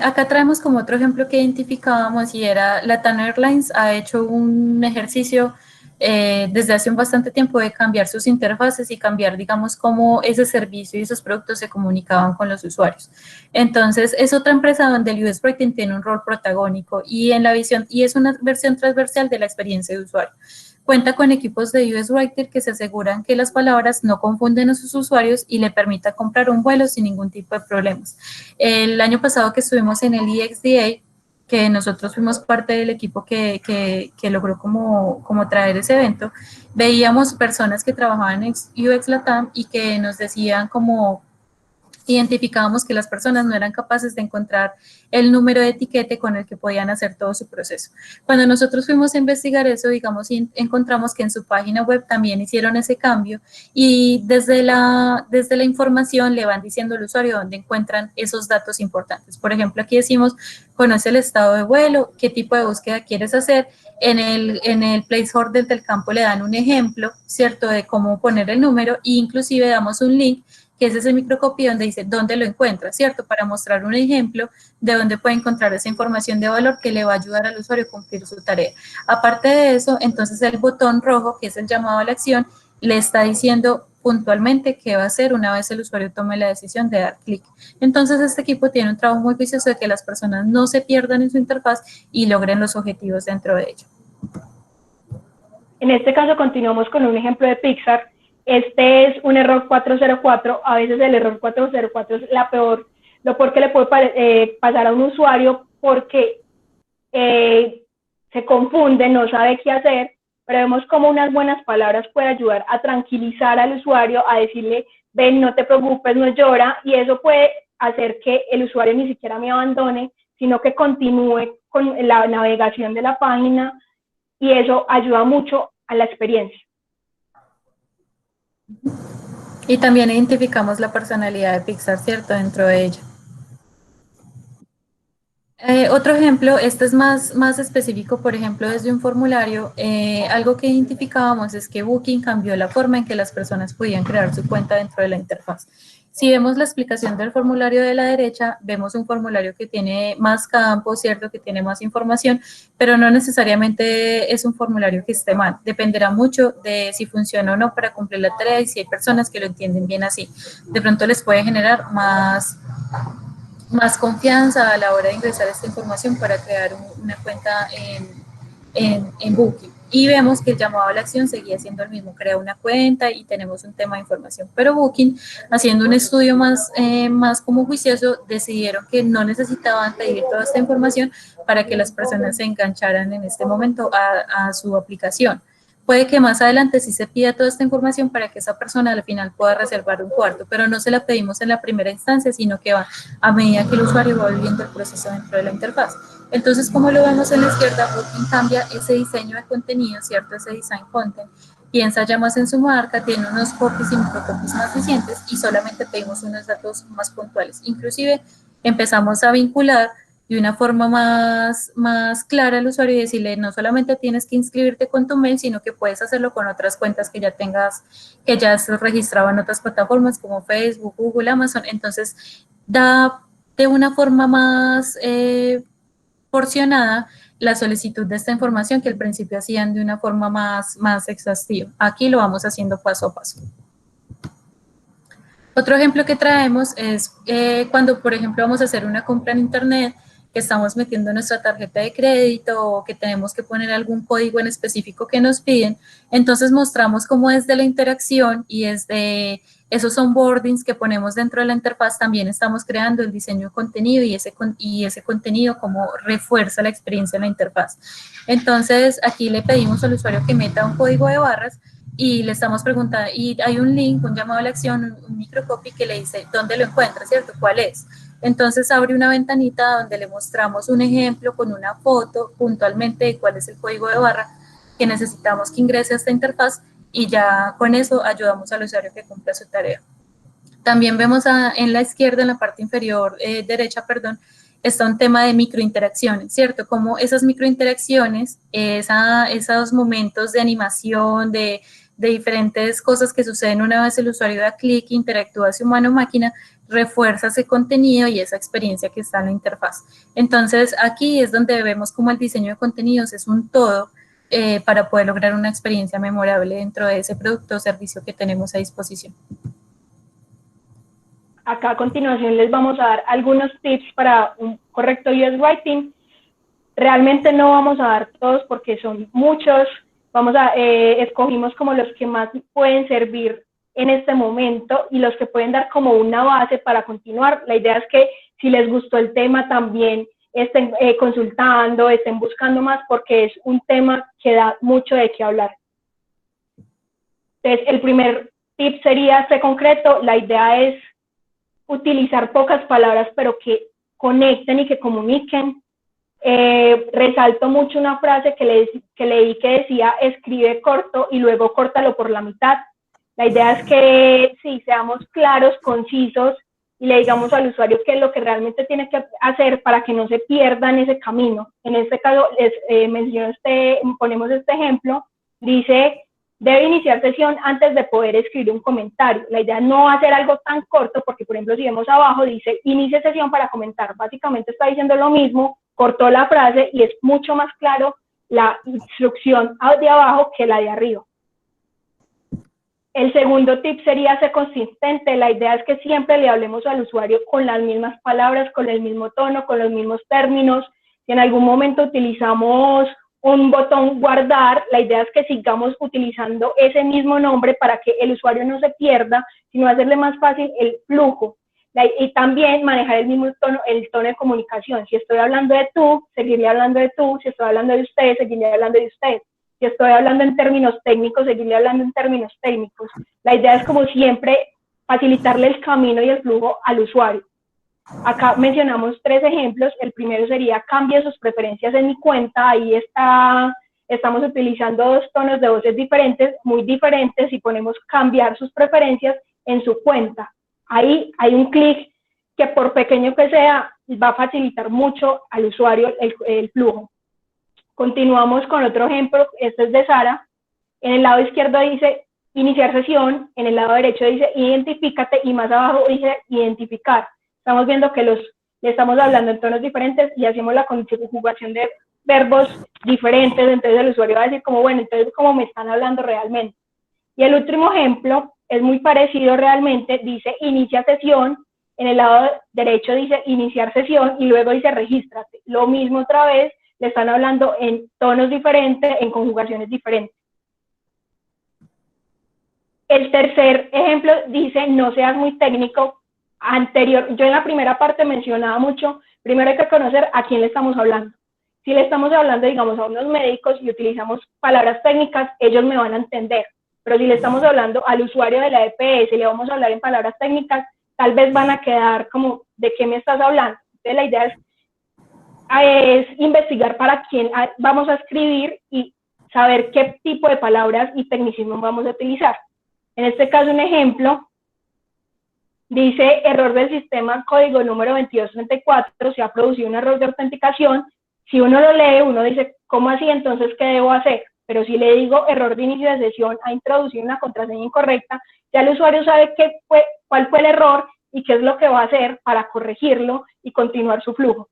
Acá traemos como otro ejemplo que identificábamos y era LATAM Airlines ha hecho un ejercicio desde hace un bastante tiempo de cambiar sus interfaces y cambiar, digamos, cómo ese servicio y esos productos se comunicaban con los usuarios. Entonces, es otra empresa donde el UX Writing tiene un rol protagónico y en la visión, y es una versión transversal de la experiencia de usuario. Cuenta con equipos de UX Writer que se aseguran que las palabras no confunden a sus usuarios y le permita comprar un vuelo sin ningún tipo de problemas. El año pasado que estuvimos en el EXDA, que nosotros fuimos parte del equipo que logró como traer ese evento, veíamos personas que trabajaban en UX Latam y que nos decían como identificábamos que las personas no eran capaces de encontrar el número de etiquete con el que podían hacer todo su proceso. Cuando nosotros fuimos a investigar eso, digamos, y encontramos que en su página web también hicieron ese cambio y desde la información le van diciendo al usuario dónde encuentran esos datos importantes. Por ejemplo, aquí decimos, conoce el estado de vuelo, qué tipo de búsqueda quieres hacer. En el placeholder del campo le dan un ejemplo, ¿cierto?, de cómo poner el número e inclusive damos un link que es ese microcopy donde dice dónde lo encuentra, ¿cierto? Para mostrar un ejemplo de dónde puede encontrar esa información de valor que le va a ayudar al usuario a cumplir su tarea. Aparte de eso, entonces el botón rojo, que es el llamado a la acción, le está diciendo puntualmente qué va a hacer una vez el usuario tome la decisión de dar clic. Entonces este equipo tiene un trabajo muy juicioso de que las personas no se pierdan en su interfaz y logren los objetivos dentro de ella. En este caso continuamos con un ejemplo de Pixar. Este es un error 404, a veces el error 404 es lo peor que le puede pasar a un usuario porque se confunde, no sabe qué hacer, pero vemos cómo unas buenas palabras pueden ayudar a tranquilizar al usuario, a decirle, ven, no te preocupes, no llora, y eso puede hacer que el usuario ni siquiera me abandone, sino que continúe con la navegación de la página, y eso ayuda mucho a la experiencia. Y también identificamos la personalidad de Pixar, ¿cierto?, dentro de ella. Otro ejemplo, este es más específico, por ejemplo, desde un formulario, algo que identificábamos es que Booking cambió la forma en que las personas podían crear su cuenta dentro de la interfaz. Si vemos la explicación del formulario de la derecha, vemos un formulario que tiene más campos, ¿cierto?, que tiene más información, pero no necesariamente es un formulario que esté mal. Dependerá mucho de si funciona o no para cumplir la tarea y si hay personas que lo entienden bien así. De pronto les puede generar más confianza a la hora de ingresar esta información para crear una cuenta en Booking. Y vemos que el llamado a la acción seguía siendo el mismo, crea una cuenta y tenemos un tema de información. Pero Booking, haciendo un estudio más como juicioso, decidieron que no necesitaban pedir toda esta información para que las personas se engancharan en este momento a su aplicación. Puede que más adelante sí se pida toda esta información para que esa persona al final pueda reservar un cuarto, pero no se la pedimos en la primera instancia, sino que va a medida que el usuario va viviendo el proceso dentro de la interfaz. Entonces, como lo vemos en la izquierda, Booking cambia ese diseño de contenido, ¿cierto? Ese design content, piensa ya más en su marca, tiene unos copies y microcopies más recientes y solamente pedimos unos datos más puntuales. Inclusive empezamos a vincular de una forma más clara al usuario y decirle no solamente tienes que inscribirte con tu mail, sino que puedes hacerlo con otras cuentas que ya tengas, que ya has registrado en otras plataformas como Facebook, Google, Amazon. Entonces, da de una forma más porcionada la solicitud de esta información que al principio hacían de una forma más exhaustiva. Aquí lo vamos haciendo paso a paso. Otro ejemplo que traemos es cuando, por ejemplo, vamos a hacer una compra en Internet, que estamos metiendo nuestra tarjeta de crédito o que tenemos que poner algún código en específico que nos piden. Entonces mostramos cómo desde la interacción y desde esos onboardings que ponemos dentro de la interfaz también estamos creando el diseño de contenido y ese contenido como refuerza la experiencia en la interfaz. Entonces aquí le pedimos al usuario que meta un código de barras y le estamos preguntando, y hay un link, un llamado a la acción, un microcopy que le dice dónde lo encuentra, ¿cierto? ¿Cuál es? Entonces abre una ventanita donde le mostramos un ejemplo con una foto puntualmente de cuál es el código de barra que necesitamos que ingrese a esta interfaz y ya con eso ayudamos al usuario que cumpla su tarea. También vemos en la izquierda, en la parte inferior derecha, perdón, está un tema de microinteracciones, ¿cierto? Como esas microinteracciones, esos momentos de animación, de diferentes cosas que suceden una vez el usuario da clic, interactúa hacia humano-máquina, refuerza ese contenido y esa experiencia que está en la interfaz. Entonces, aquí es donde vemos cómo el diseño de contenidos es un todo para poder lograr una experiencia memorable dentro de ese producto o servicio que tenemos a disposición. Acá a continuación les vamos a dar algunos tips para un correcto UX Writing. Realmente no vamos a dar todos porque son muchos. Escogimos como los que más pueden servir en este momento y los que pueden dar como una base para continuar. La idea es que si les gustó el tema también estén consultando, estén buscando más porque es un tema que da mucho de qué hablar. Entonces, el primer tip sería ser concreto. La idea es utilizar pocas palabras, pero que conecten y que comuniquen. Resalto mucho una frase que leí que decía, escribe corto y luego córtalo por la mitad. La idea es que sí, seamos claros, concisos, y le digamos al usuario qué es lo que realmente tiene que hacer para que no se pierda en ese camino. En este caso, ponemos este ejemplo, dice, debe iniciar sesión antes de poder escribir un comentario. La idea es no hacer algo tan corto, porque por ejemplo, si vemos abajo, dice, inicie sesión para comentar. Básicamente está diciendo lo mismo, cortó la frase y es mucho más claro la instrucción de abajo que la de arriba. El segundo tip sería ser consistente. La idea es que siempre le hablemos al usuario con las mismas palabras, con el mismo tono, con los mismos términos. Si en algún momento utilizamos un botón guardar, la idea es que sigamos utilizando ese mismo nombre para que el usuario no se pierda, sino hacerle más fácil el flujo. Y también manejar el mismo tono, el tono de comunicación. Si estoy hablando de tú, seguirle hablando de tú. Si estoy hablando de usted, seguirle hablando de usted. Si estoy hablando en términos técnicos, seguirle hablando en términos técnicos. La idea es, como siempre, facilitarle el camino y el flujo al usuario. Acá mencionamos 3 ejemplos. El primero sería, cambie sus preferencias en mi cuenta. Ahí estamos utilizando 2 tonos de voces diferentes, muy diferentes, y ponemos cambiar sus preferencias en su cuenta. Ahí hay un clic que, por pequeño que sea, va a facilitar mucho al usuario el flujo. Continuamos con otro ejemplo, este es de Sara. En el lado izquierdo dice iniciar sesión, en el lado derecho dice identifícate, y más abajo dice identificar. Estamos viendo que le estamos hablando en tonos diferentes y hacemos la conjugación de verbos diferentes. Entonces el usuario va a decir como, bueno, entonces ¿cómo me están hablando realmente? Y el último ejemplo es muy parecido realmente, dice inicia sesión, en el lado derecho dice iniciar sesión y luego dice regístrate. Lo mismo otra vez, le están hablando en tonos diferentes, en conjugaciones diferentes. El tercer ejemplo dice, no seas muy técnico. Yo en la primera parte mencionaba mucho, primero hay que conocer a quién le estamos hablando. Si le estamos hablando, digamos, a unos médicos y utilizamos palabras técnicas, ellos me van a entender. Pero si le estamos hablando al usuario de la EPS y le vamos a hablar en palabras técnicas, tal vez van a quedar como, ¿de qué me estás hablando? Entonces la idea es investigar para quién vamos a escribir y saber qué tipo de palabras y tecnicismos vamos a utilizar. En este caso, un ejemplo, dice error del sistema código número 2234, se ha producido un error de autenticación. Si uno lo lee, uno dice, ¿cómo así? Entonces, ¿qué debo hacer? Pero si le digo error de inicio de sesión, ha introducido una contraseña incorrecta, ya el usuario sabe cuál fue el error y qué es lo que va a hacer para corregirlo y continuar su flujo.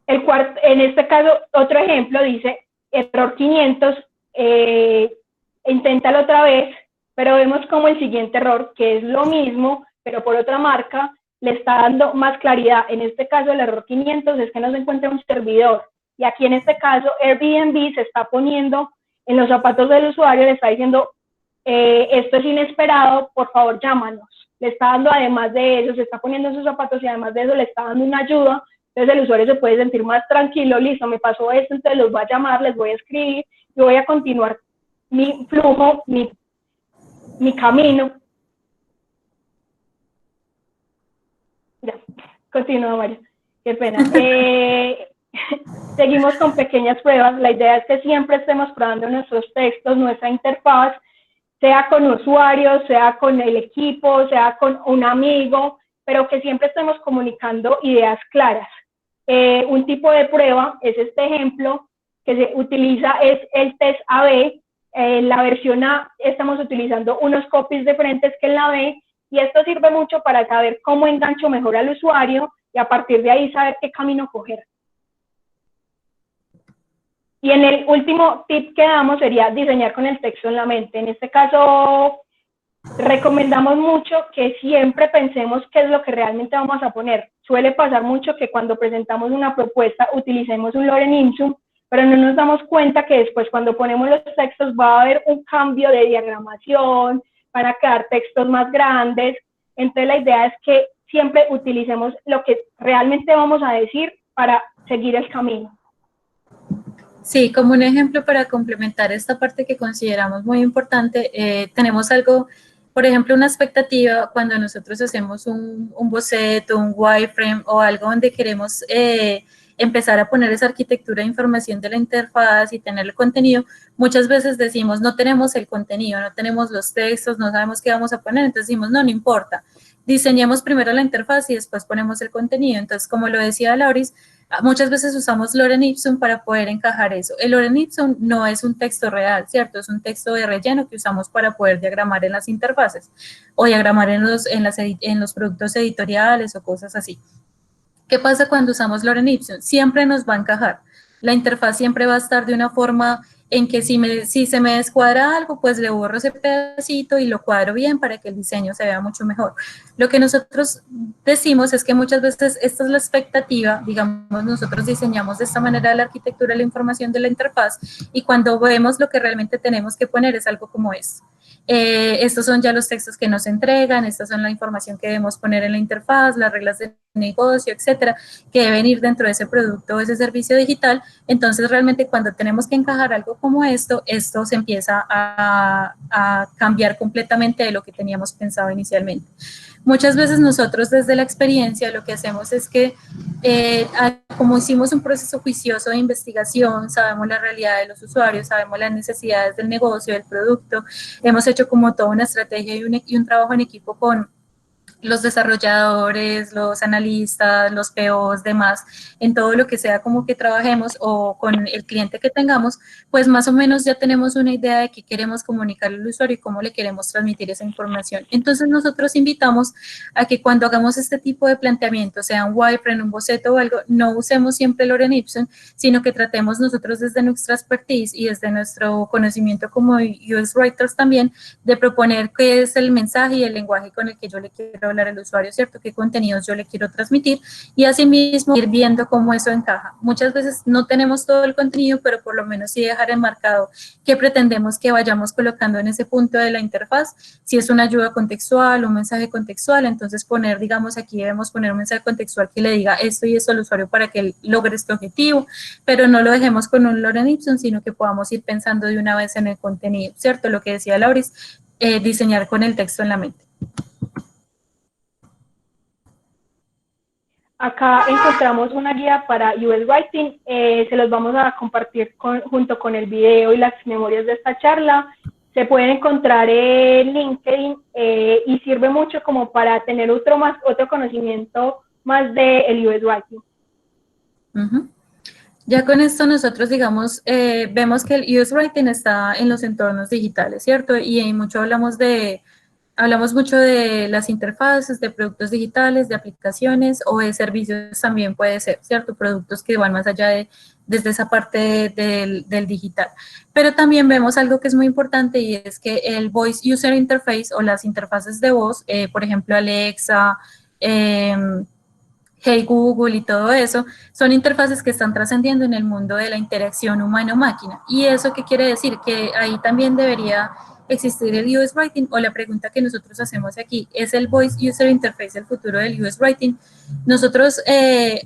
En este caso, otro ejemplo dice, error 500, inténtalo otra vez, pero vemos como el siguiente error, que es lo mismo, pero por otra marca, le está dando más claridad. En este caso, el error 500 es que no se encuentra un servidor. Y aquí en este caso, Airbnb se está poniendo en los zapatos del usuario, le está diciendo, esto es inesperado, por favor llámanos. Le está dando, además de eso, se está poniendo en sus zapatos y además de eso le está dando una ayuda. Entonces el usuario se puede sentir más tranquilo, listo, me pasó esto, entonces los voy a llamar, les voy a escribir, y voy a continuar mi flujo, mi camino. Ya, continúa, María. Qué pena. Seguimos con pequeñas pruebas. La idea es que siempre estemos probando nuestros textos, nuestra interfaz, sea con usuarios, sea con el equipo, sea con un amigo, pero que siempre estemos comunicando ideas claras. Un tipo de prueba es este ejemplo que se utiliza, es el test AB. La versión A estamos utilizando unos copies diferentes que en la B, y esto sirve mucho para saber cómo engancho mejor al usuario y a partir de ahí saber qué camino coger. Y en el último tip que damos sería diseñar con el texto en la mente. En este caso, recomendamos mucho que siempre pensemos qué es lo que realmente vamos a poner. Suele pasar mucho que cuando presentamos una propuesta utilicemos un lorem ipsum, pero no nos damos cuenta que después cuando ponemos los textos va a haber un cambio de diagramación, van a quedar textos más grandes. Entonces la idea es que siempre utilicemos lo que realmente vamos a decir para seguir el camino. Sí, como un ejemplo para complementar esta parte que consideramos muy importante, tenemos algo Por ejemplo, una expectativa cuando nosotros hacemos un boceto, un wireframe o algo donde queremos empezar a poner esa arquitectura de información de la interfaz y tener el contenido, muchas veces decimos, no tenemos el contenido, no tenemos los textos, no sabemos qué vamos a poner, entonces decimos, no, no importa, diseñemos primero la interfaz y después ponemos el contenido. Entonces, como lo decía Lauris, muchas veces usamos Lorem Ipsum para poder encajar eso. El Lorem Ipsum no es un texto real, ¿cierto? Es un texto de relleno que usamos para poder diagramar en las interfaces o diagramar en los productos editoriales o cosas así. ¿Qué pasa cuando usamos Lorem Ipsum? Siempre nos va a encajar. La interfaz siempre va a estar de una forma en que si se me descuadra algo, pues le borro ese pedacito y lo cuadro bien para que el diseño se vea mucho mejor. Lo que nosotros decimos es que muchas veces esta es la expectativa, digamos, nosotros diseñamos de esta manera la arquitectura, la información de la interfaz, y cuando vemos lo que realmente tenemos que poner es algo como esto. Estos son ya los textos que nos entregan, estas son la información que debemos poner en la interfaz, las reglas de negocio, etcétera, que deben ir dentro de ese producto o ese servicio digital. Entonces, realmente cuando tenemos que encajar algo como esto se empieza a cambiar completamente de lo que teníamos pensado inicialmente. Muchas veces nosotros desde la experiencia lo que hacemos es que como hicimos un proceso juicioso de investigación, sabemos la realidad de los usuarios, sabemos las necesidades del negocio, del producto, hemos hecho como toda una estrategia y un trabajo en equipo con los desarrolladores, los analistas, los POs, demás, en todo lo que sea como que trabajemos o con el cliente que tengamos, pues más o menos ya tenemos una idea de qué queremos comunicarle al usuario y cómo le queremos transmitir esa información. Entonces nosotros invitamos a que cuando hagamos este tipo de planteamiento, sea un wireframe, un boceto o algo, no usemos siempre Lorem Ipsum, sino que tratemos nosotros desde nuestra expertise y desde nuestro conocimiento como UX Writers también, de proponer qué es el mensaje y el lenguaje con el que yo le quiero hablar al usuario, ¿cierto? ¿Qué contenidos yo le quiero transmitir? Y asimismo ir viendo cómo eso encaja. Muchas veces no tenemos todo el contenido, pero por lo menos sí dejar enmarcado qué pretendemos que vayamos colocando en ese punto de la interfaz. Si es una ayuda contextual, un mensaje contextual, entonces poner, digamos, aquí debemos poner un mensaje contextual que le diga esto y esto al usuario para que él logre este objetivo, pero no lo dejemos con un Lorem Ipsum, sino que podamos ir pensando de una vez en el contenido, ¿cierto? Lo que decía Lauris, diseñar con el texto en la mente. Acá encontramos una guía para UX Writing, se los vamos a compartir junto con el video y las memorias de esta charla. Se pueden encontrar en LinkedIn y sirve mucho como para tener otro conocimiento más del UX Writing. Ya con esto nosotros, digamos, vemos que el UX Writing está en los entornos digitales, ¿cierto? Y hablamos mucho de las interfaces, de productos digitales, de aplicaciones o de servicios también puede ser, ¿cierto? Productos que van más allá desde esa parte del digital. Pero también vemos algo que es muy importante y es que el Voice User Interface o las interfaces de voz, por ejemplo, Alexa, Hey Google y todo eso, son interfaces que están trascendiendo en el mundo de la interacción humano-máquina. ¿Y eso qué quiere decir? Que ahí también debería existir el UX Writing, o la pregunta que nosotros hacemos aquí, ¿es el Voice User Interface el futuro del UX Writing? Nosotros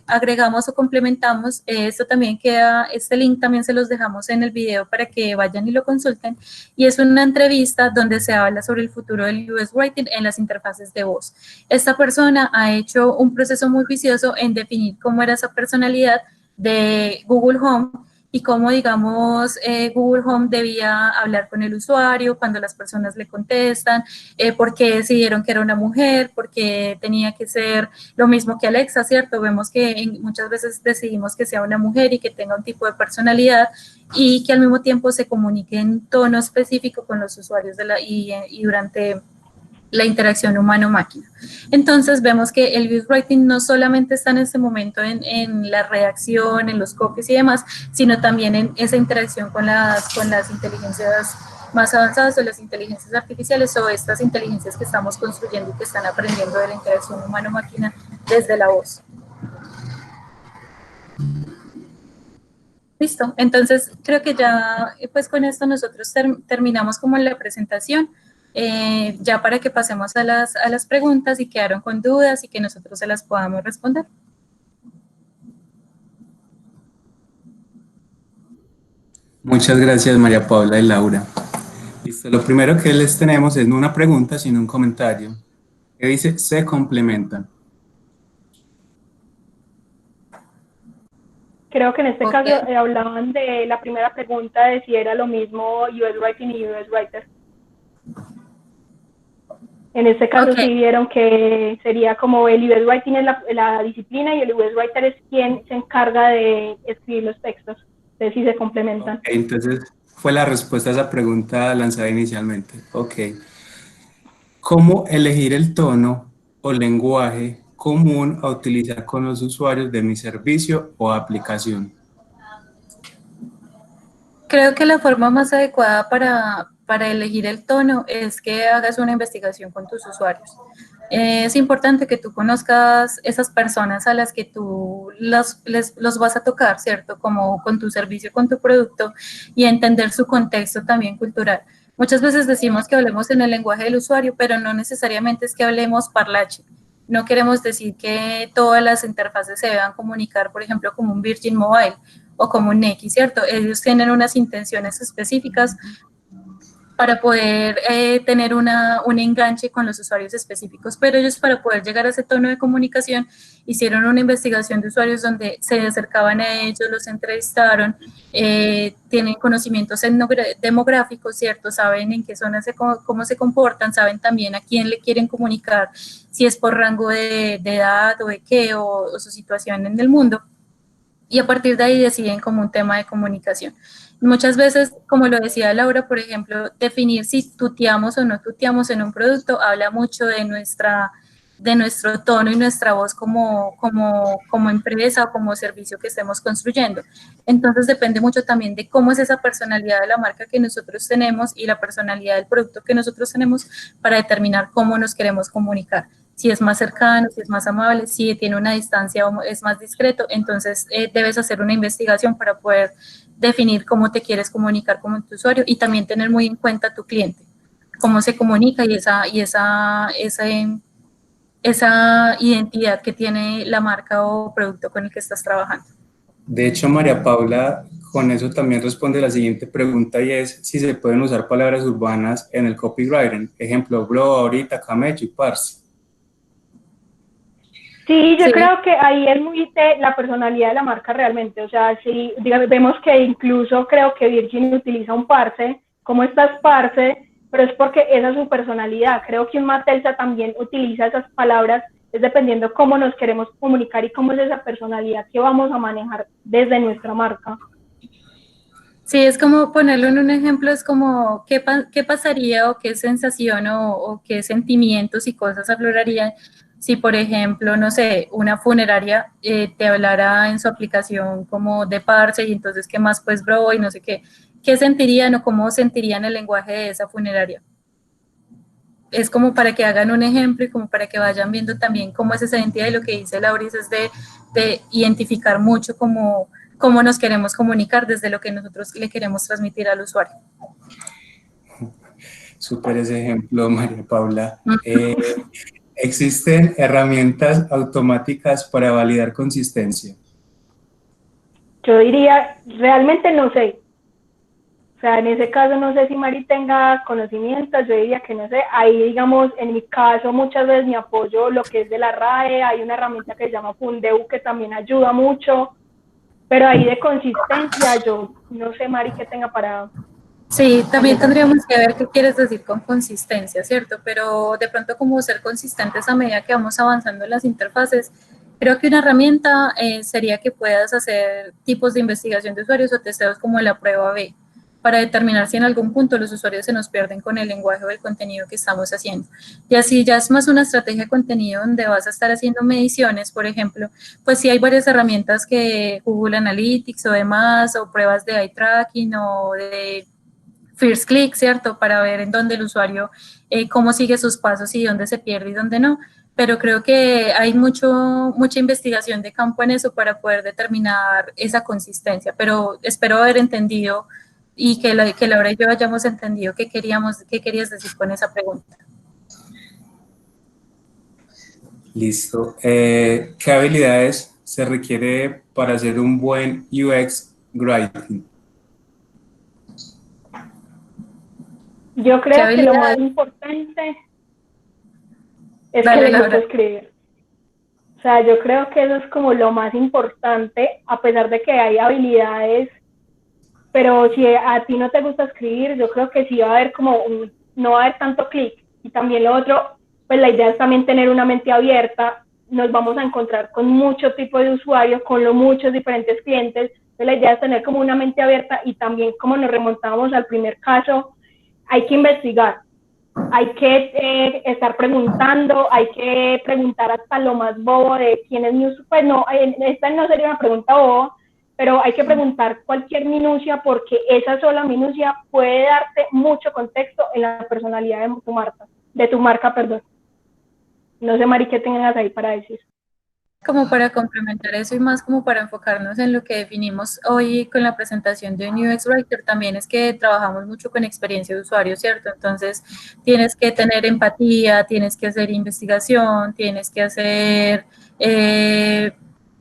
agregamos o complementamos, esto también queda, este link también se los dejamos en el video para que vayan y lo consulten, y es una entrevista donde se habla sobre el futuro del UX Writing en las interfaces de voz. Esta persona ha hecho un proceso muy juicioso en definir cómo era esa personalidad de Google Home y cómo, digamos, Google Home debía hablar con el usuario cuando las personas le contestan, por qué decidieron que era una mujer, por qué tenía que ser lo mismo que Alexa, ¿cierto? Vemos que muchas veces decidimos que sea una mujer y que tenga un tipo de personalidad y que al mismo tiempo se comunique en tono específico con los usuarios y durante la interacción humano-máquina. Entonces vemos que el UX Writing no solamente está en este momento en la redacción, en los copies y demás, sino también en esa interacción con las inteligencias más avanzadas o las inteligencias artificiales o estas inteligencias que estamos construyendo y que están aprendiendo de la interacción humano-máquina desde la voz. Listo, entonces creo que ya pues con esto nosotros terminamos como la presentación. Ya para que pasemos a las preguntas y quedaron con dudas y que nosotros se las podamos responder. Muchas gracias, María Paula y Laura. Listo. Lo primero que les tenemos es no una pregunta, sino un comentario, que dice, se complementan. Creo que en este Ok. caso hablaban de la primera pregunta de si era lo mismo US Writing y US Writer. En este caso Ok, sí vieron que sería como el US Writing es la disciplina y el US Writer es quien se encarga de escribir los textos. Entonces sí se Ok, complementan. entonces fue la respuesta a esa pregunta lanzada inicialmente. Ok. ¿Cómo elegir el tono o lenguaje común a utilizar con los usuarios de mi servicio o aplicación? creo que la forma más adecuada para elegir el tono es que hagas una investigación con tus usuarios. Es importante que tú conozcas esas personas a las que tú los vas a tocar, ¿cierto? Como con tu servicio, con tu producto y entender su contexto también cultural. Muchas veces decimos que hablemos en el lenguaje del usuario, pero no necesariamente es que hablemos parlache. No queremos decir que todas las interfaces se deban comunicar, por ejemplo, como un Virgin Mobile o como un X, ¿cierto? Ellos tienen unas intenciones específicas para poder tener un enganche con los usuarios específicos, pero ellos para poder llegar a ese tono de comunicación hicieron una investigación de usuarios donde se acercaban a ellos, los entrevistaron, tienen conocimientos demográficos, ¿cierto? Saben en qué zonas cómo se comportan, saben también a quién le quieren comunicar, si es por rango de edad o de qué, o su situación en el mundo, y a partir de ahí deciden como un tema de comunicación. Muchas veces, como lo decía Laura, por ejemplo, definir si tuteamos o no tuteamos en un producto habla mucho de nuestro tono y nuestra voz como empresa o como servicio que estemos construyendo. Entonces depende mucho también de cómo es esa personalidad de la marca que nosotros tenemos y la personalidad del producto que nosotros tenemos para determinar cómo nos queremos comunicar. Si es más cercano, si es más amable, si tiene una distancia o es más discreto, entonces debes hacer una investigación para poder definir cómo te quieres comunicar con tu usuario y también tener muy en cuenta a tu cliente, cómo se comunica y esa identidad que tiene la marca o producto con el que estás trabajando. De hecho, María Paula, con eso también responde la siguiente pregunta y es si se pueden usar palabras urbanas en el copywriting. Ejemplo, bro, ahorita, camello y parce. Sí, yo Sí, creo que ahí es muy de la personalidad de la marca realmente. O sea, sí, digamos, vemos que incluso creo que Virgin utiliza un parce, ¿cómo estás parce? Pero es porque esa es su personalidad. Creo que un Matelsa también utiliza esas palabras, es dependiendo cómo nos queremos comunicar y cómo es esa personalidad que vamos a manejar desde nuestra marca. sí, es como ponerlo en un ejemplo, es como qué pasaría o qué sensación o qué sentimientos y cosas aflorarían si, por ejemplo, no sé, una funeraria te hablara en su aplicación como de parce y entonces qué más pues bro y no sé qué sentirían o cómo sentirían el lenguaje de esa funeraria. Es como para que hagan un ejemplo y como para que vayan viendo también cómo es esa identidad y lo que dice Lauris es de identificar mucho cómo nos queremos comunicar desde lo que nosotros le queremos transmitir al usuario. Súper ese ejemplo, María Paula. ¿Existen herramientas automáticas para validar consistencia? Yo diría, realmente no sé. O sea, en ese caso no sé si Mari tenga conocimientos, yo diría que no sé. Ahí, digamos, en mi caso muchas veces me apoyo lo que es de la RAE, hay una herramienta que se llama Fundeu que también ayuda mucho, pero ahí de consistencia yo no sé, Mari, qué tenga para Sí, también comentar. tendríamos que ver qué quieres decir con consistencia, ¿cierto? Pero de pronto como ser consistentes a medida que vamos avanzando en las interfaces, creo que una herramienta sería que puedas hacer tipos de investigación de usuarios o testeos como la prueba B, para determinar si en algún punto los usuarios se nos pierden con el lenguaje o el contenido que estamos haciendo. Y así ya es más una estrategia de contenido donde vas a estar haciendo mediciones, por ejemplo, pues sí hay varias herramientas que Google Analytics o demás, o pruebas de eye tracking o de First Click, ¿cierto? Para ver en dónde el usuario, cómo sigue sus pasos y dónde se pierde y dónde no. Pero creo que hay mucha investigación de campo en eso para poder determinar esa consistencia. Pero espero haber entendido y que Laura y yo hayamos entendido qué querías decir con esa pregunta. Listo. ¿Qué habilidades se requiere para hacer un buen UX writing? Yo creo que lo más importante es que le guste escribir. O sea, yo creo que eso es como lo más importante, a pesar de que hay habilidades, pero si a ti no te gusta escribir, yo creo que sí va a haber como no va a haber tanto clic. Y también lo otro, pues la idea es también tener una mente abierta, nos vamos a encontrar con mucho tipo de usuarios, con muchos diferentes clientes, entonces la idea es tener como una mente abierta y también como nos remontamos al primer caso, hay que investigar, hay que estar preguntando, hay que preguntar hasta lo más bobo de quién es mi usuario, pues no, esta no sería una pregunta boba, pero hay que preguntar cualquier minucia porque esa sola minucia puede darte mucho contexto en la personalidad de tu marca, perdón. No sé, Mari, ¿qué tengas ahí para decir? Como para complementar eso y más como para enfocarnos en lo que definimos hoy con la presentación de un UX Writer, también es que trabajamos mucho con experiencia de usuario, ¿cierto? Entonces, tienes que tener empatía, tienes que hacer investigación, tienes que hacer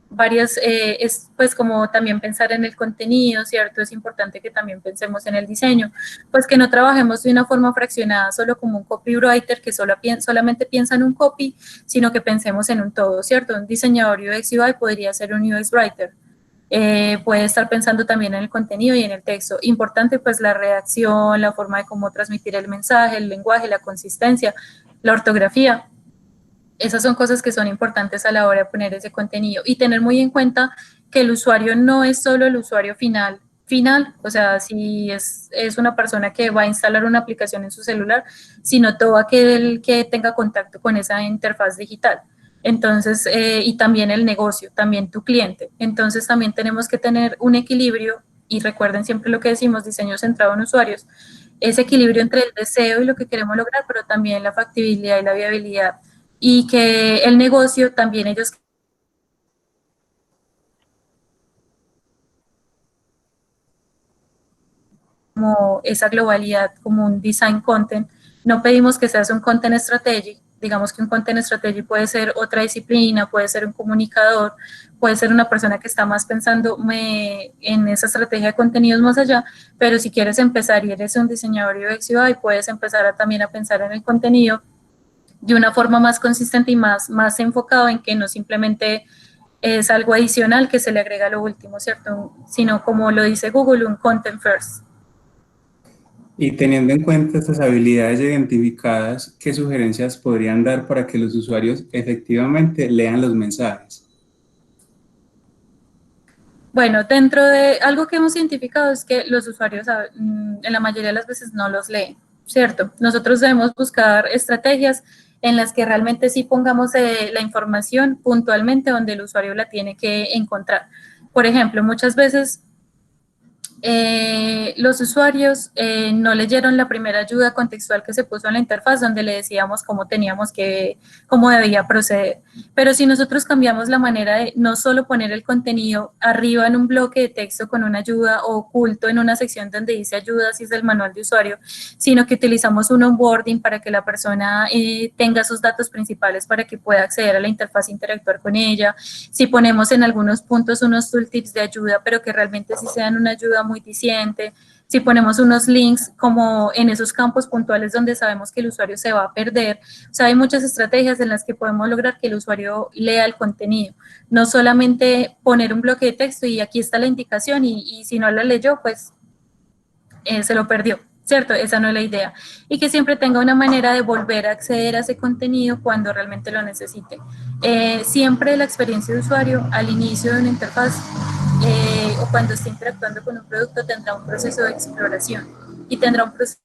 varias, es pues como también pensar en el contenido, ¿cierto? Es importante que también pensemos en el diseño, pues que no trabajemos de una forma fraccionada, solo como un copywriter que solamente piensa en un copy, sino que pensemos en un todo, ¿cierto? Un diseñador UX UI podría ser un UX writer. Puede estar pensando también en el contenido y en el texto. Importante pues la redacción, la forma de cómo transmitir el mensaje, el lenguaje, la consistencia, la ortografía. Esas son cosas que son importantes a la hora de poner ese contenido y tener muy en cuenta que el usuario no es solo el usuario final, o sea, si es una persona que va a instalar una aplicación en su celular, sino todo aquel que tenga contacto con esa interfaz digital. Entonces, y también el negocio, también tu cliente. Entonces, también tenemos que tener un equilibrio y recuerden siempre lo que decimos, diseño centrado en usuarios, ese equilibrio entre el deseo y lo que queremos lograr, pero también la factibilidad y la viabilidad y que el negocio también ellos como esa globalidad, como un design content, no pedimos que seas un content strategy, digamos que un content strategy puede ser otra disciplina, puede ser un comunicador, puede ser una persona que está más pensando en esa estrategia de contenidos más allá, pero si quieres empezar y eres un diseñador UX UI, puedes empezar también a pensar en el contenido de una forma más consistente y más enfocado en que no simplemente es algo adicional que se le agrega a lo último, ¿cierto? Sino como lo dice Google, un content first. Y teniendo en cuenta estas habilidades identificadas, ¿qué sugerencias podrían dar para que los usuarios efectivamente lean los mensajes? Bueno, dentro de algo que hemos identificado es que los usuarios en la mayoría de las veces no los leen, ¿cierto? Nosotros debemos buscar estrategias en las que realmente sí pongamos la información puntualmente donde el usuario la tiene que encontrar. Por ejemplo, muchas veces los usuarios no leyeron la primera ayuda contextual que se puso en la interfaz donde le decíamos cómo debía proceder. Pero si nosotros cambiamos la manera de no solo poner el contenido arriba en un bloque de texto con una ayuda o oculto en una sección donde dice ayuda, si es el manual de usuario, sino que utilizamos un onboarding para que la persona tenga sus datos principales para que pueda acceder a la interfaz e interactuar con ella, si ponemos en algunos puntos unos tooltips de ayuda, pero que realmente sí sean una ayuda muy diciente, si ponemos unos links como en esos campos puntuales donde sabemos que el usuario se va a perder. O sea, hay muchas estrategias en las que podemos lograr que el usuario lea el contenido, no solamente poner un bloque de texto y aquí está la indicación y si no la leyó, pues se lo perdió, ¿cierto? Esa no es la idea. Y que siempre tenga una manera de volver a acceder a ese contenido cuando realmente lo necesite. Siempre la experiencia de usuario al inicio de una interfaz o cuando esté interactuando con un producto tendrá un proceso de exploración y tendrá un proceso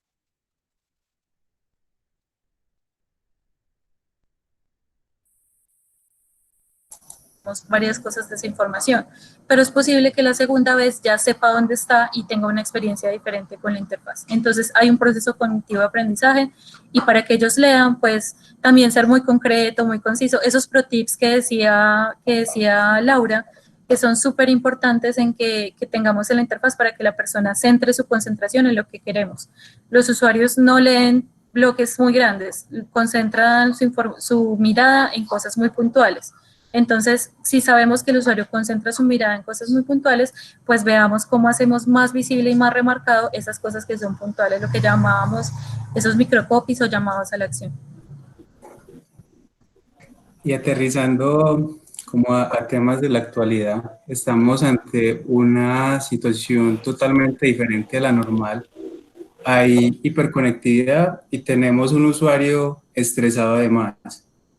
varias cosas de esa información, pero es posible que la segunda vez ya sepa dónde está y tenga una experiencia diferente con la interfaz. Entonces hay un proceso cognitivo de aprendizaje y para que ellos lean, pues también ser muy concreto, muy conciso. Esos pro tips que decía Laura, que son súper importantes en que tengamos en la interfaz para que la persona centre su concentración en lo que queremos. Los usuarios no leen bloques muy grandes, concentran su mirada en cosas muy puntuales. Entonces, si sabemos que el usuario concentra su mirada en cosas muy puntuales, pues veamos cómo hacemos más visible y más remarcado esas cosas que son puntuales, lo que llamábamos esos microcopies o llamados a la acción. Y aterrizando como a temas de la actualidad, estamos ante una situación totalmente diferente a la normal. Hay hiperconectividad y tenemos un usuario estresado además.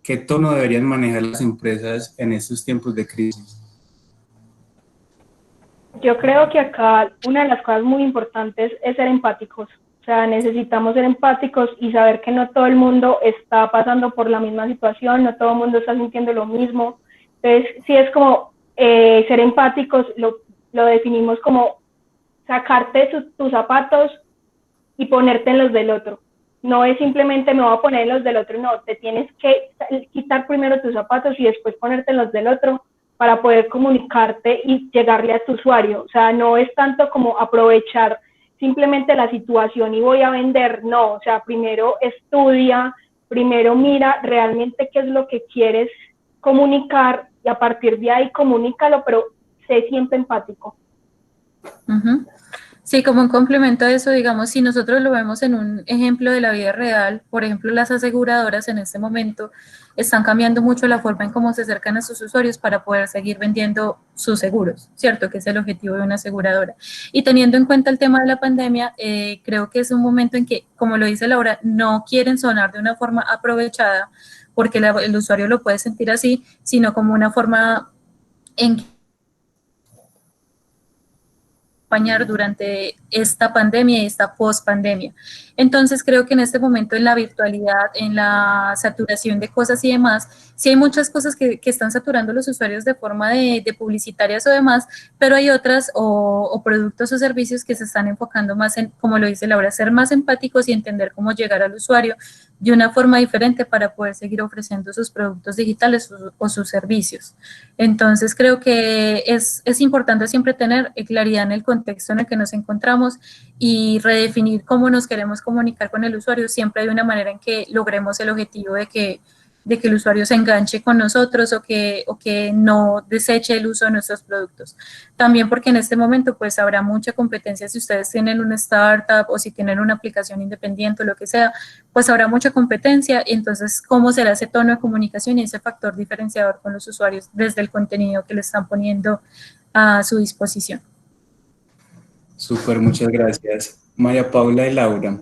¿Qué tono deberían manejar las empresas en estos tiempos de crisis? Yo creo que acá una de las cosas muy importantes es ser empáticos. O sea, necesitamos ser empáticos y saber que no todo el mundo está pasando por la misma situación, no todo el mundo está sintiendo lo mismo. Entonces, sí es como ser empáticos, lo definimos como sacarte tus zapatos y ponerte en los del otro. No es simplemente me voy a poner en los del otro, no, te tienes que quitar primero tus zapatos y después ponerte en los del otro para poder comunicarte y llegarle a tu usuario. O sea, no es tanto como aprovechar simplemente la situación y voy a vender, no, o sea, primero estudia, primero mira realmente qué es lo que quieres comunicar y a partir de ahí comunícalo, pero sé siempre empático. Uh-huh. Sí, como un complemento a eso, digamos, si nosotros lo vemos en un ejemplo de la vida real, por ejemplo, las aseguradoras en este momento están cambiando mucho la forma en cómo se acercan a sus usuarios para poder seguir vendiendo sus seguros, ¿cierto? Que es el objetivo de una aseguradora. Y teniendo en cuenta el tema de la pandemia, creo que es un momento en que, como lo dice Laura, no quieren sonar de una forma aprovechada, porque el usuario lo puede sentir así, sino como una forma en que durante esta pandemia y esta post-pandemia. Entonces, creo que en este momento en la virtualidad, en la saturación de cosas y demás, sí hay muchas cosas que están saturando a los usuarios de forma de publicitarias o demás, pero hay otras o productos o servicios que se están enfocando más en, como lo dice Laura, ser más empáticos y entender cómo llegar al usuario de una forma diferente para poder seguir ofreciendo sus productos digitales o sus servicios. Entonces, creo que es importante siempre tener claridad en el contexto en el que nos encontramos y redefinir cómo nos queremos comunicar con el usuario siempre de una manera en que logremos el objetivo de que el usuario se enganche con nosotros o que no deseche el uso de nuestros productos. También porque en este momento pues habrá mucha competencia si ustedes tienen una startup o si tienen una aplicación independiente o lo que sea, pues habrá mucha competencia y entonces cómo será ese tono de comunicación y ese factor diferenciador con los usuarios desde el contenido que le están poniendo a su disposición. Súper, muchas gracias. María Paula y Laura,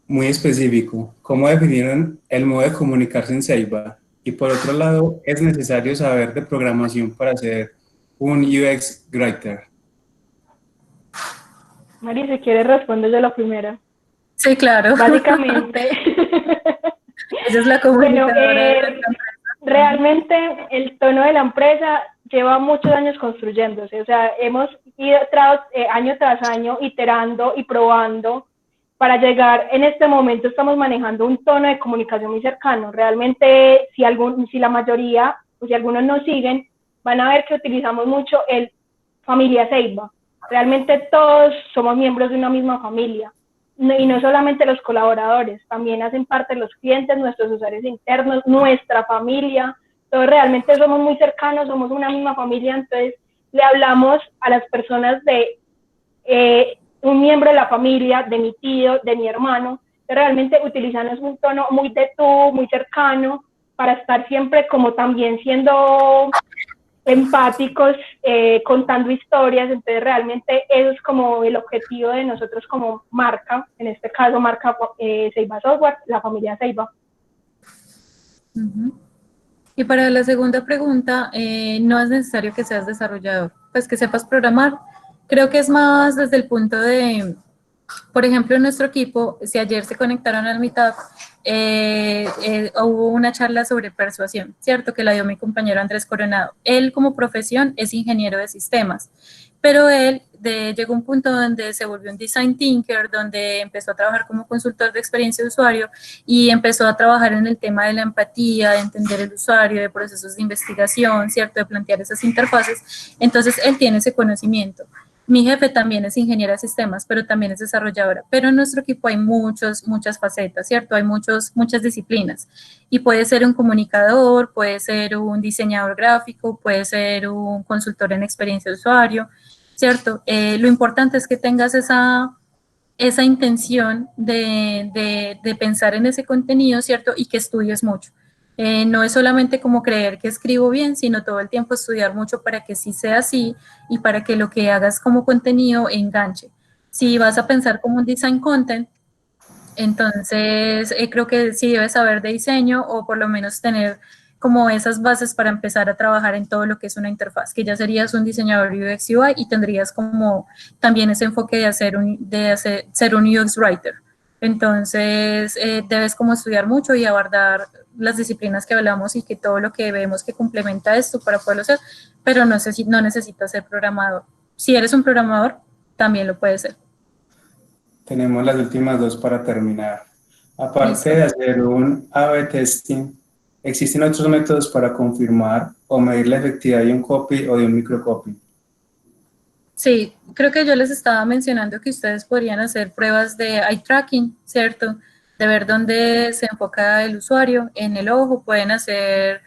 muy específico, ¿cómo definieron el modo de comunicarse en Ceiba? Y por otro lado, ¿es necesario saber de programación para ser un UX Writer? Mari, si quieres responder de la primera. Sí, claro. Básicamente. Esa es la comunicadora. Bueno, realmente el tono de la empresa lleva muchos años construyéndose, o sea, hemos ido año tras año iterando y probando para llegar, en este momento estamos manejando un tono de comunicación muy cercano. Realmente, si la mayoría, o si algunos nos siguen, van a ver que utilizamos mucho el familia Ceiba. Realmente todos somos miembros de una misma familia. Y no solamente los colaboradores, también hacen parte los clientes, nuestros usuarios internos, nuestra familia. Todos realmente somos muy cercanos, somos una misma familia, entonces le hablamos a las personas de un miembro de la familia, de mi tío, de mi hermano, que realmente utilizamos un tono muy de tú, muy cercano, para estar siempre como también siendo empáticos, contando historias. Entonces realmente eso es como el objetivo de nosotros como marca, en este caso marca Ceiba Software, la familia Ceiba. Uh-huh. Y para la segunda pregunta, no es necesario que seas desarrollador, pues que sepas programar. Creo que es más desde el punto de, por ejemplo, en nuestro equipo, si ayer se conectaron al Meetup, hubo una charla sobre persuasión, ¿cierto? Que la dio mi compañero Andrés Coronado. Él como profesión es ingeniero de sistemas, pero él llegó a un punto donde se volvió un design thinker, donde empezó a trabajar como consultor de experiencia de usuario y empezó a trabajar en el tema de la empatía, de entender el usuario, de procesos de investigación, ¿cierto? De plantear esas interfaces. Entonces, él tiene ese conocimiento. Mi jefe también es ingeniera de sistemas, pero también es desarrolladora. Pero en nuestro equipo hay muchas facetas, ¿cierto? Hay muchas disciplinas. Y puede ser un comunicador, puede ser un diseñador gráfico, puede ser un consultor en experiencia de usuario, ¿cierto? Lo importante es que tengas esa intención de pensar en ese contenido, ¿cierto? Y que estudies mucho. No es solamente como creer que escribo bien, sino todo el tiempo estudiar mucho para que sí sea así y para que lo que hagas como contenido enganche. Si vas a pensar como un design content, entonces creo que sí debes saber de diseño o por lo menos tener como esas bases para empezar a trabajar en todo lo que es una interfaz, que ya serías un diseñador UX UI y tendrías como también ese enfoque ser un UX writer. Entonces, debes como estudiar mucho y abordar las disciplinas que hablamos y que todo lo que vemos que complementa esto para poderlo hacer, pero no necesitas ser programador. Si eres un programador, también lo puedes ser. Tenemos las últimas dos para terminar. Aparte Listo. de hacer un A/B testing, ¿existen otros métodos para confirmar o medir la efectividad de un copy o de un microcopy? Sí, creo que yo les estaba mencionando que ustedes podrían hacer pruebas de eye tracking, ¿cierto? De ver dónde se enfoca el usuario, en el ojo, pueden hacer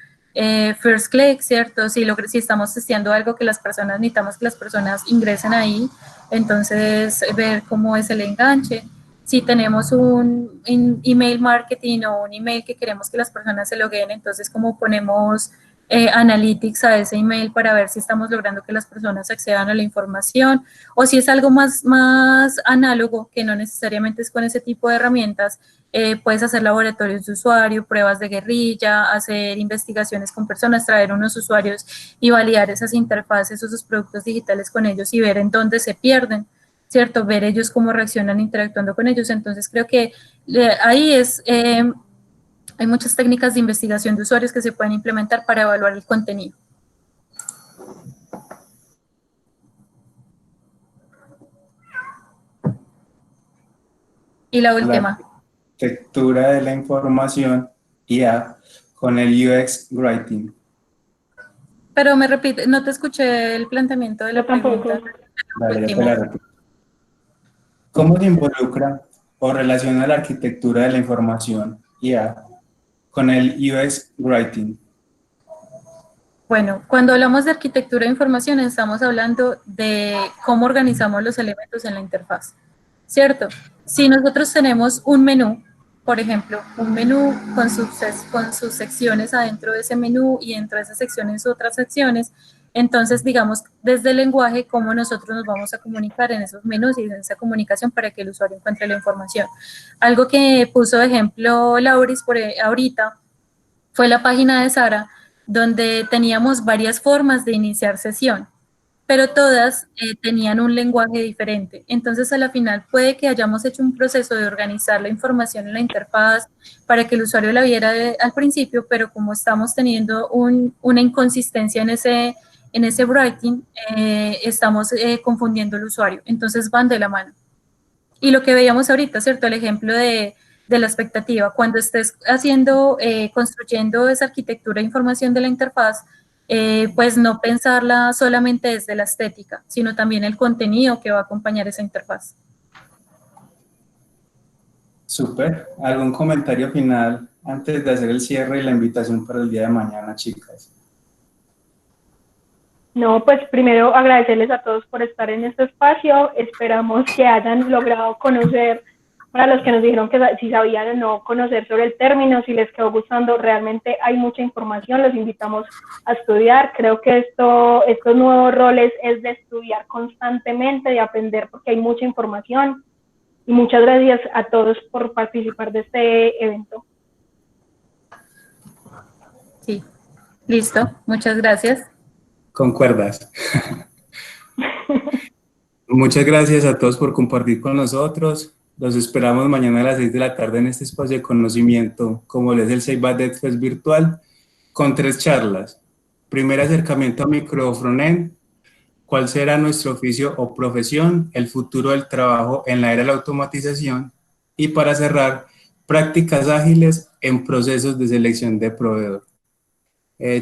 first click, ¿cierto? Si estamos testeando algo que las personas, necesitamos que las personas ingresen ahí, entonces ver cómo es el enganche. Si tenemos un email marketing o un email que queremos que las personas se loguen, entonces cómo ponemos analytics a ese email para ver si estamos logrando que las personas accedan a la información o si es algo más análogo, que no necesariamente es con ese tipo de herramientas, puedes hacer laboratorios de usuario, pruebas de guerrilla, hacer investigaciones con personas, traer unos usuarios y validar esas interfaces o esos productos digitales con ellos y ver en dónde se pierden, ¿cierto? Ver ellos cómo reaccionan interactuando con ellos. Entonces creo que ahí hay muchas técnicas de investigación de usuarios que se pueden implementar para evaluar el contenido. Y la La última. arquitectura de la información IA con el UX Writing. Pero me repite, no te escuché el planteamiento de la Yo tampoco. pregunta. Vale, ya te Último. la repito. ¿Cómo se involucra o relaciona la arquitectura de la información IA con el UX Writing? Bueno, cuando hablamos de arquitectura de información, estamos hablando de cómo organizamos los elementos en la interfaz, ¿cierto? Si nosotros tenemos un menú, por ejemplo, un menú con sus secciones adentro de ese menú y dentro de esas secciones otras secciones, entonces, digamos, desde el lenguaje, cómo nosotros nos vamos a comunicar en esos menús y en esa comunicación para que el usuario encuentre la información. Algo que puso de ejemplo Lauris ahorita fue la página de Sara, donde teníamos varias formas de iniciar sesión, pero todas tenían un lenguaje diferente. Entonces, a la final puede que hayamos hecho un proceso de organizar la información en la interfaz para que el usuario la viera al principio, pero como estamos teniendo una inconsistencia en ese writing, estamos confundiendo al usuario. Entonces, van de la mano. Y lo que veíamos ahorita, ¿cierto? El ejemplo de la expectativa. Cuando estés construyendo esa arquitectura de información de la interfaz, pues no pensarla solamente desde la estética, sino también el contenido que va a acompañar esa interfaz. Súper. ¿Algún comentario final antes de hacer el cierre y la invitación para el día de mañana, chicas? No, pues primero agradecerles a todos por estar en este espacio. Esperamos que hayan logrado conocer, para los que nos dijeron que si sabían o no conocer sobre el término, si les quedó gustando, realmente hay mucha información, los invitamos a estudiar. Creo que estos nuevos roles es de estudiar constantemente, de aprender, porque hay mucha información. Y muchas gracias a todos por participar de este evento. Sí, listo. Muchas gracias. ¿Concuerdas? Muchas gracias a todos por compartir con nosotros. Los esperamos mañana a las 6 de la tarde en este espacio de conocimiento, como es el Ceiba DevFest virtual, con 3 charlas. Primer acercamiento a microfrontend, cuál será nuestro oficio o profesión, el futuro del trabajo en la era de la automatización. Y para cerrar, prácticas ágiles en procesos de selección de proveedor.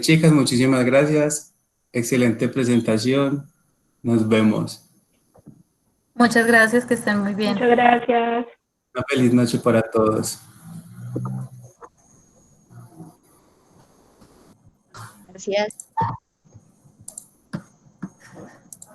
Chicas, muchísimas gracias. Excelente presentación. Nos vemos. Muchas gracias, que estén muy bien. Muchas gracias. Una feliz noche para todos. Gracias.